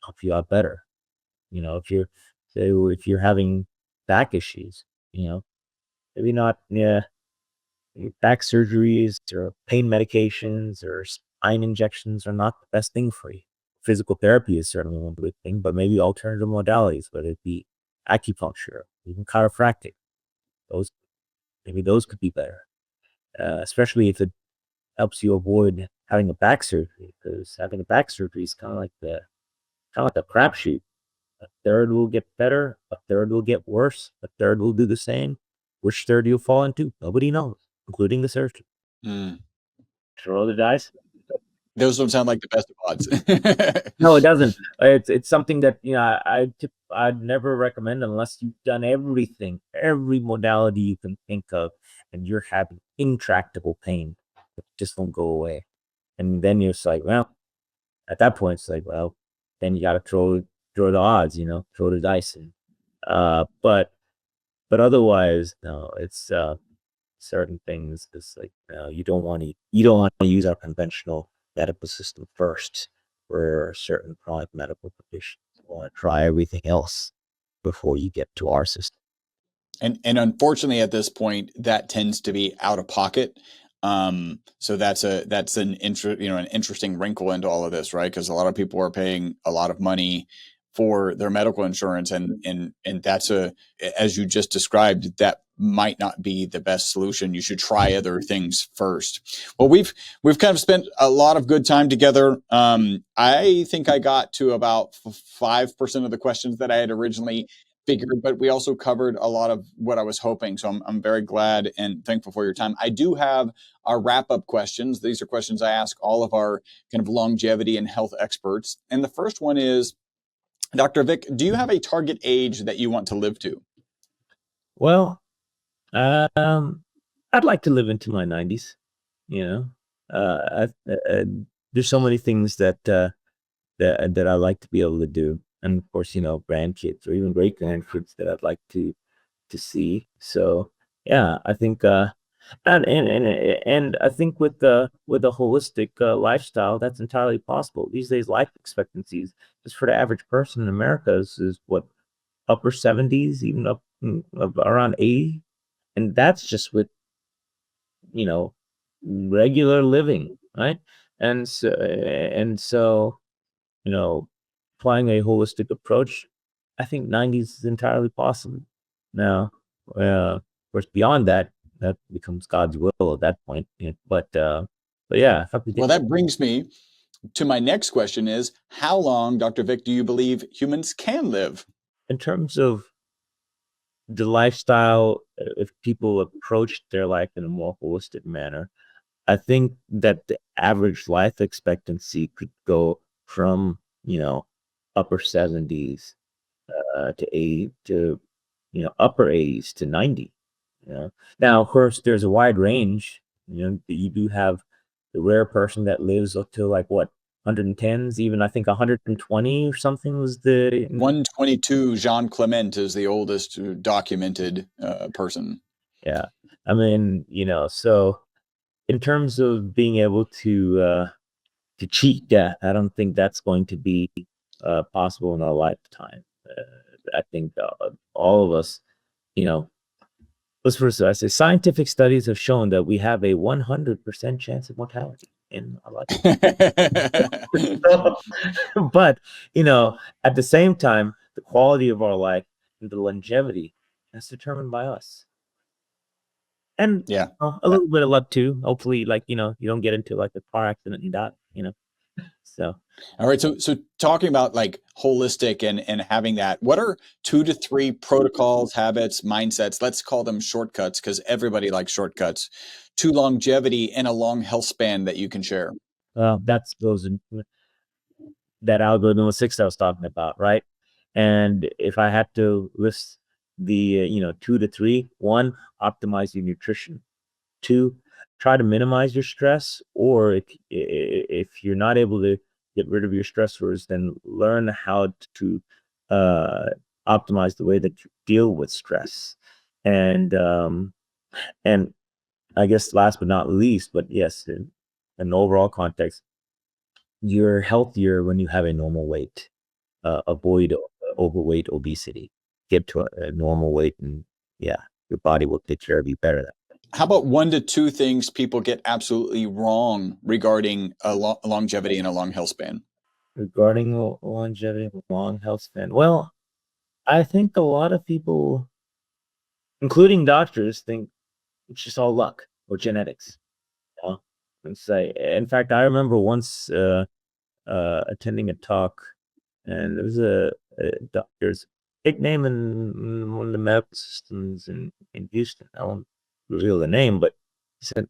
help you out better. If you're having back issues, maybe not, yeah, back surgeries or pain medications or spine injections are not the best thing for you. Physical therapy is certainly one good thing, but maybe alternative modalities, whether it be acupuncture, even chiropractic, those could be better, especially if it helps you avoid having a back surgery, because having a back surgery is kind of like a crapshoot. A third will get better, a third will get worse, a third will do the same. Which third you'll fall into, nobody knows, including the surgeon. Mm. Roll the dice. Those don't sound like the best of odds. No, it doesn't. It's something that I'd never recommend unless you've done everything, every modality you can think of, and you're having intractable pain that just won't go away. And then you're just like, well, at that point, it's like, well, then you got to throw the odds, throw the dice in. But otherwise, no, it's certain things. It's like, no, you don't want to use our conventional medical system first for certain chronic medical conditions. You want to try everything else before you get to our system. And unfortunately, at this point, that tends to be out of pocket. So that's an interesting wrinkle into all of this, right? Because a lot of people are paying a lot of money for their medical insurance, and that's as you just described, that might not be the best solution. You should try other things first. Well, we've kind of spent a lot of good time together. I think I got to about 5% of the questions that I had originally figured, but we also covered a lot of what I was hoping. So I'm very glad and thankful for your time. I do have our wrap-up questions. These are questions I ask all of our kind of longevity and health experts. And the first one is, Dr. Vik, do you have a target age that you want to live to? Well, I'd like to live into my 90s. There's so many things that I like to be able to do, and of course, grandkids or even great grandkids that I'd like to see. So yeah, I think and I think with a holistic lifestyle, that's entirely possible. These days, life expectancies just for the average person in America is what, upper 70s, even up around 80, and that's just with regular living, right? And so applying a holistic approach, I think 90s is entirely possible. Now, of course, beyond that, that becomes God's will at that point. But yeah, well, that brings me to my next question: is how long, Dr. Vik, do you believe humans can live? In terms of the lifestyle, if people approach their life in a more holistic manner, I think that the average life expectancy could go from upper 70s to upper 80s to 90. Now, of course, there's a wide range. You do have the rare person that lives up to like what 110s, even I think 120 or something was the 122, Jean Clement is the oldest documented person. yeah. I mean, so in terms of being able to cheat death, I don't think that's going to be possible in our lifetime. I think all of us, let's first I say scientific studies have shown that we have a 100% chance of mortality in our life. But at the same time, the quality of our life and the longevity that's determined by us. And Yeah. a little bit of luck too. Hopefully, like, you don't get into like a car accident and die, So All right. So talking about like holistic and having that, what are 2 to 3 protocols, habits, mindsets? Let's call them shortcuts because everybody likes shortcuts to longevity and a long health span that you can share. that's that algorithm of 6 I was talking about, right? And if I had to list the 2 to 3, 1, optimize your nutrition. 2, try to minimize your stress, or if you're not able to get rid of your stressors, then learn how to uh, optimize the way that you deal with stress. And I guess last but not least, but yes, in an overall context, you're healthier when you have a normal weight. Avoid overweight, obesity. Get to a normal weight, and yeah, your body will take care of you better. How about 1 to 2 things people get absolutely wrong regarding longevity and a long health span? Regarding longevity, long health span. Well, I think a lot of people, including doctors, think it's just all luck or genetics. And say, in fact, I remember once attending a talk, and there was a doctor's big name in one of the medical systems in Houston. I won't reveal the name, but he said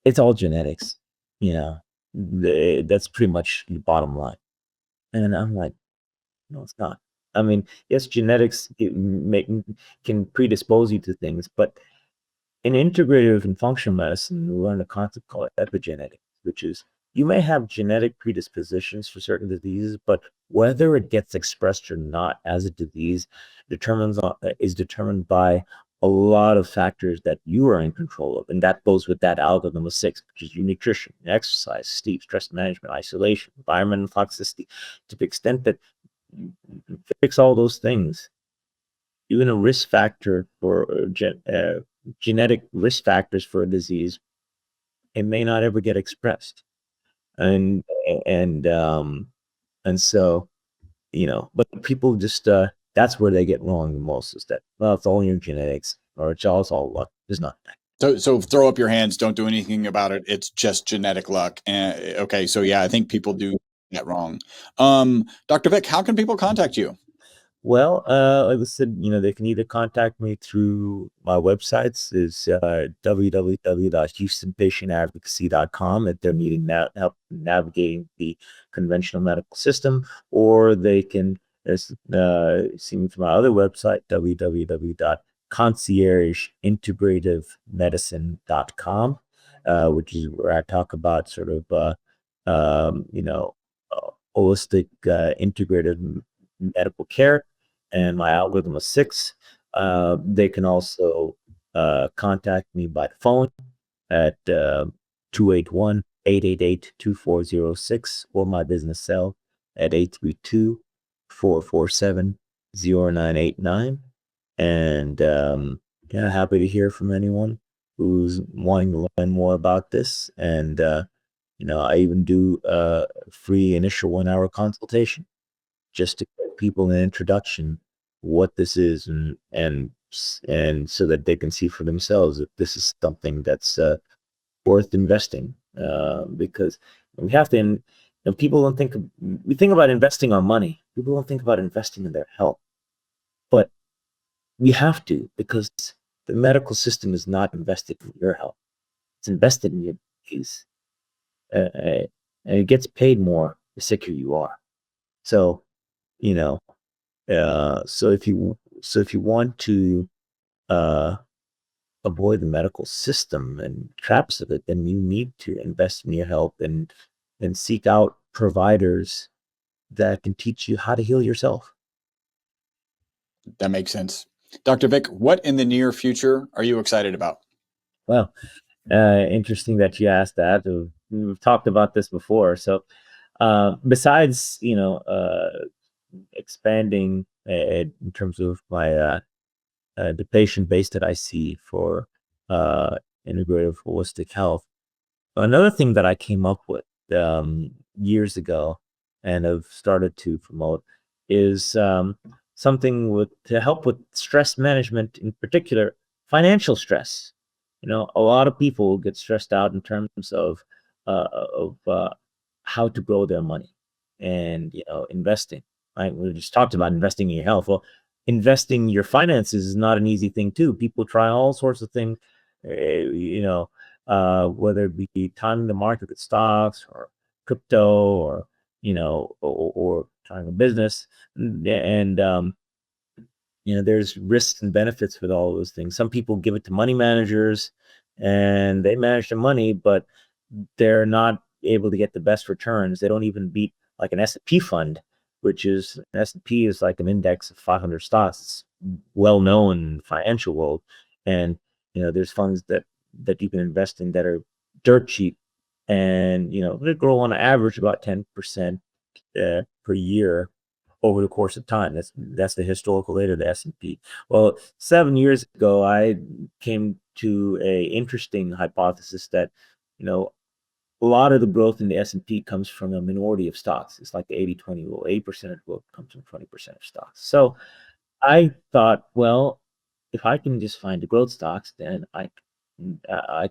it's all genetics. That's pretty much the bottom line. And I'm like, no, it's not. I mean, yes, genetics can predispose you to things, but in integrative and functional medicine, we learn a concept called epigenetics, which is you may have genetic predispositions for certain diseases, but whether it gets expressed or not as a disease is determined by a lot of factors that you are in control of, and that goes with that algorithm of 6, which is your nutrition, exercise, sleep, stress management, isolation, environment, and toxicity. To the extent that you fix all those things, even a risk factor for genetic risk factors for a disease, it may not ever get expressed. And and um and so, but people just that's where they get wrong the most, is that, well, it's all your genetics, or it's all luck. There's not that. So throw up your hands. Don't do anything about it. It's just genetic luck. Okay. So yeah, I think people do that wrong. Dr. Vik, how can people contact you? Well, like I said, they can either contact me through my websites, is www.houstonpatientadvocacy.com if they're needing help navigating the conventional medical system, or they can see me through my other website, www.conciergeintegrativemedicine.com, which is where I talk about sort of holistic integrative medical care and my algorithm of 6. They can also contact me by phone at 281-888-2406, or my business cell at 832-447-0989. And yeah, happy to hear from anyone who's wanting to learn more about this. And I even do a free initial 1-hour consultation just to give people an introduction what this is, and so that they can see for themselves that this is something that's worth investing, because we have to. People don't think we think about investing our money. People don't think about investing in their health, but we have to, because the medical system is not invested in your health; it's invested in your disease, and it gets paid more the sicker you are. So you know, so if you want to uh, avoid the medical system and traps of it, then you need to invest in your health and seek out providers that can teach you how to heal yourself. That makes sense. Dr. Vik, what in the near future are you excited about? Well, interesting that you asked that. We've talked about this before. So, besides, expanding in terms of my the patient base that I see for uh, integrative holistic health. Another thing that I came up with years ago and have started to promote is something to help with stress management, in particular financial stress. A lot of people get stressed out in terms of how to grow their money and investing. Right? We just talked about investing in your health. Well, investing your finances is not an easy thing too. People try all sorts of things. Whether it be timing the market with stocks or crypto or or timing a business, and there's risks and benefits with all those things. Some people give it to money managers, and they manage the money, but they're not able to get the best returns. They don't even beat like an S&P fund, which is an S&P is like an index of 500 stocks. It's well known in the financial world, and there's funds that you can invest in that are dirt cheap, and they grow on average about 10% per year over the course of time. That's the historical data of the S&P. Well, 7 years ago, I came to a interesting hypothesis that a lot of the growth in the S&P comes from a minority of stocks. It's like the 80-20 rule. 80% of growth comes from 20% of stocks. So I thought, well, if I can just find the growth stocks, then I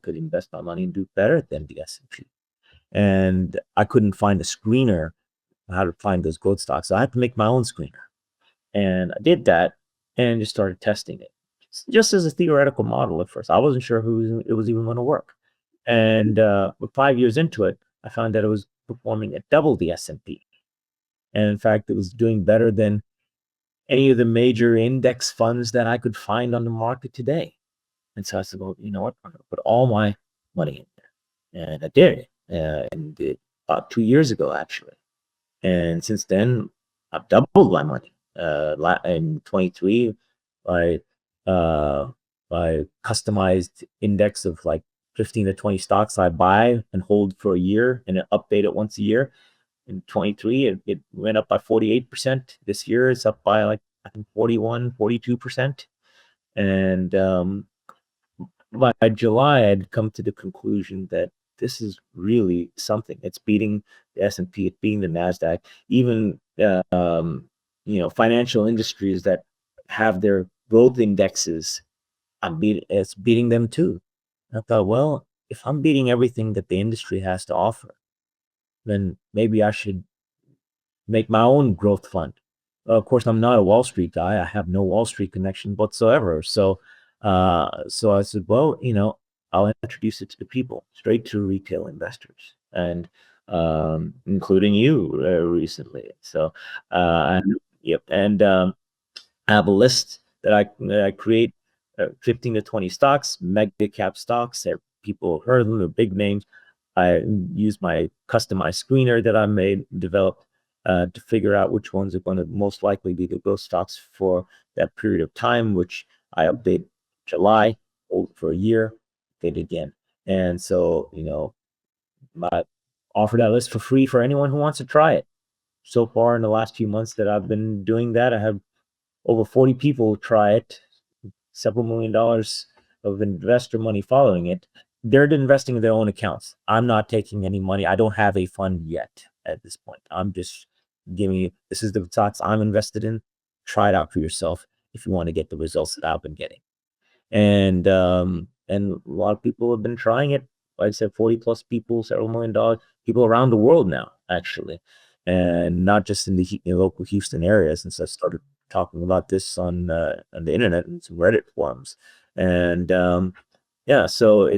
could invest my money and do better than the S&P. And I couldn't find a screener how to find those growth stocks. So I had to make my own screener. And I did that and just started testing it. Just as a theoretical model at first. I wasn't sure who it was even going to work. And with 5 years into it, I found that it was performing at double the S&P. And in fact, it was doing better than any of the major index funds that I could find on the market today. And so I said, well, you know what? I'm going to put all my money in there. And I did. And about 2 years ago, actually. And since then, I've doubled my money. In 23, by customized index of like 15 to 20 stocks I buy and hold for a year and then update it once a year. In 23, it went up by 48%. This year, it's up by like, I think 41, 42%. And by July, I'd come to the conclusion that this is really something. It's beating the S&P, it's beating the NASDAQ, even financial industries that have their growth indexes. It's beating them too. I thought, well, if I'm beating everything that the industry has to offer, then maybe I should make my own growth fund. Of course, I'm not a Wall Street guy. I have no Wall Street connection whatsoever. So I said, well, I'll introduce it to the people, straight to retail investors, and including you recently. So, yep, and I have a list that I create, 15 to 20 stocks, mega cap stocks that people have heard of them, the big names. I use my customized screener that I developed to figure out which ones are going to most likely be the growth stocks for that period of time, which I update July, hold for a year, update again. And so, I offer that list for free for anyone who wants to try it. So far in the last few months that I've been doing that, I have over 40 people try it, several $1 million of investor money following it. They're investing in their own accounts. I'm not taking any money. I don't have a fund yet at this point. I'm just giving you, this is the stocks I'm invested in. Try it out for yourself if you want to get the results that I've been getting. And a lot of people have been trying it. Like I said, 40 plus people, several $1 million, people around the world now, actually, and not just in the local Houston area. Since I started talking about this on the internet and some Reddit forums, and yeah, so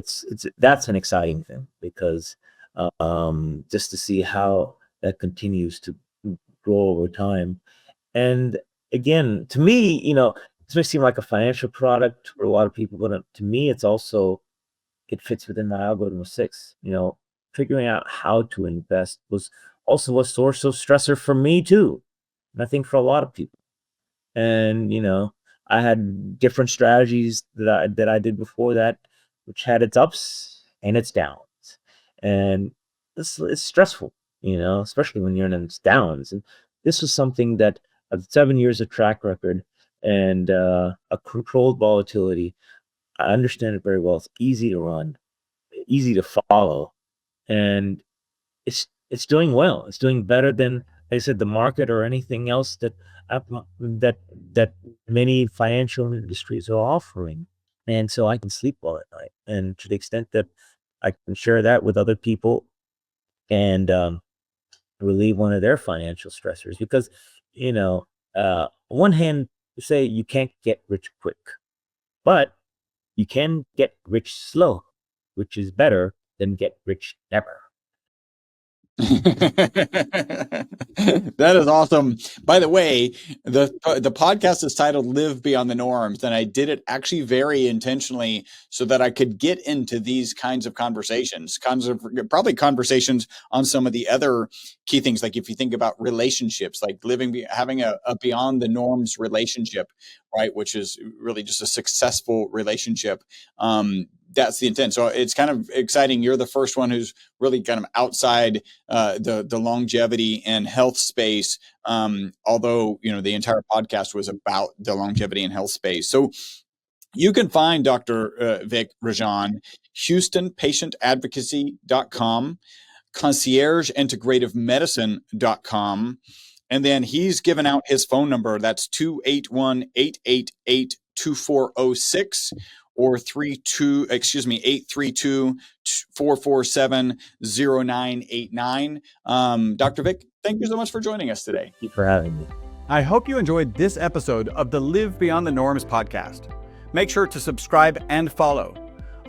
that's an exciting thing because just to see how that continues to grow over time, And again, to me, this may seem like a financial product for a lot of people, but to me, it fits within my algorithm of 6. Figuring out how to invest was also a source of stressor for me too. And I think for a lot of people. And, I had different strategies that I did before that, which had its ups and its downs. And it's stressful, especially when you're in its downs. And this was something that 7 years of track record and a controlled volatility. I understand it very well. It's easy to run, easy to follow, and it's doing well. It's doing better than, like I said, the market or anything else that that many financial industries are offering. And so I can sleep well at night. And to the extent that I can share that with other people and relieve one of their financial stressors, because on one hand, you say you can't get rich quick, but you can get rich slow, which is better than get rich never. That is awesome. By the way, the podcast is titled Live Beyond the Norms, and I did it actually very intentionally so that I could get into these kinds of conversations, probably conversations on some of the other key things. Like if you think about relationships, like having a beyond the norms relationship, right? Which is really just a successful relationship. That's the intent. So it's kind of exciting. You're the first one who's really kind of outside the longevity and health space. Although, the entire podcast was about the longevity and health space. So you can find Dr. Vik Rajan, HoustonPatientAdvocacy.com, ConciergeIntegrativeMedicine.com. And then he's given out his phone number. That's 281-888-2406 or 832-447-0989. Dr. Vik, thank you so much for joining us today. Thank you for having me. I hope you enjoyed this episode of the Live Beyond the Norms podcast. Make sure to subscribe and follow.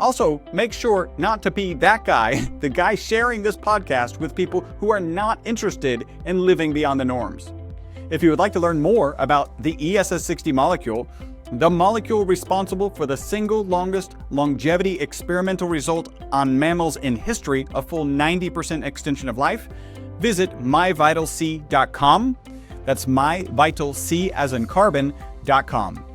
Also, make sure not to be that guy, the guy sharing this podcast with people who are not interested in living beyond the norms. If you would like to learn more about the ESS60 molecule, the molecule responsible for the single longest longevity experimental result on mammals in history, a full 90% extension of life, visit myvitalc.com. That's myvitalc as in carbon.com.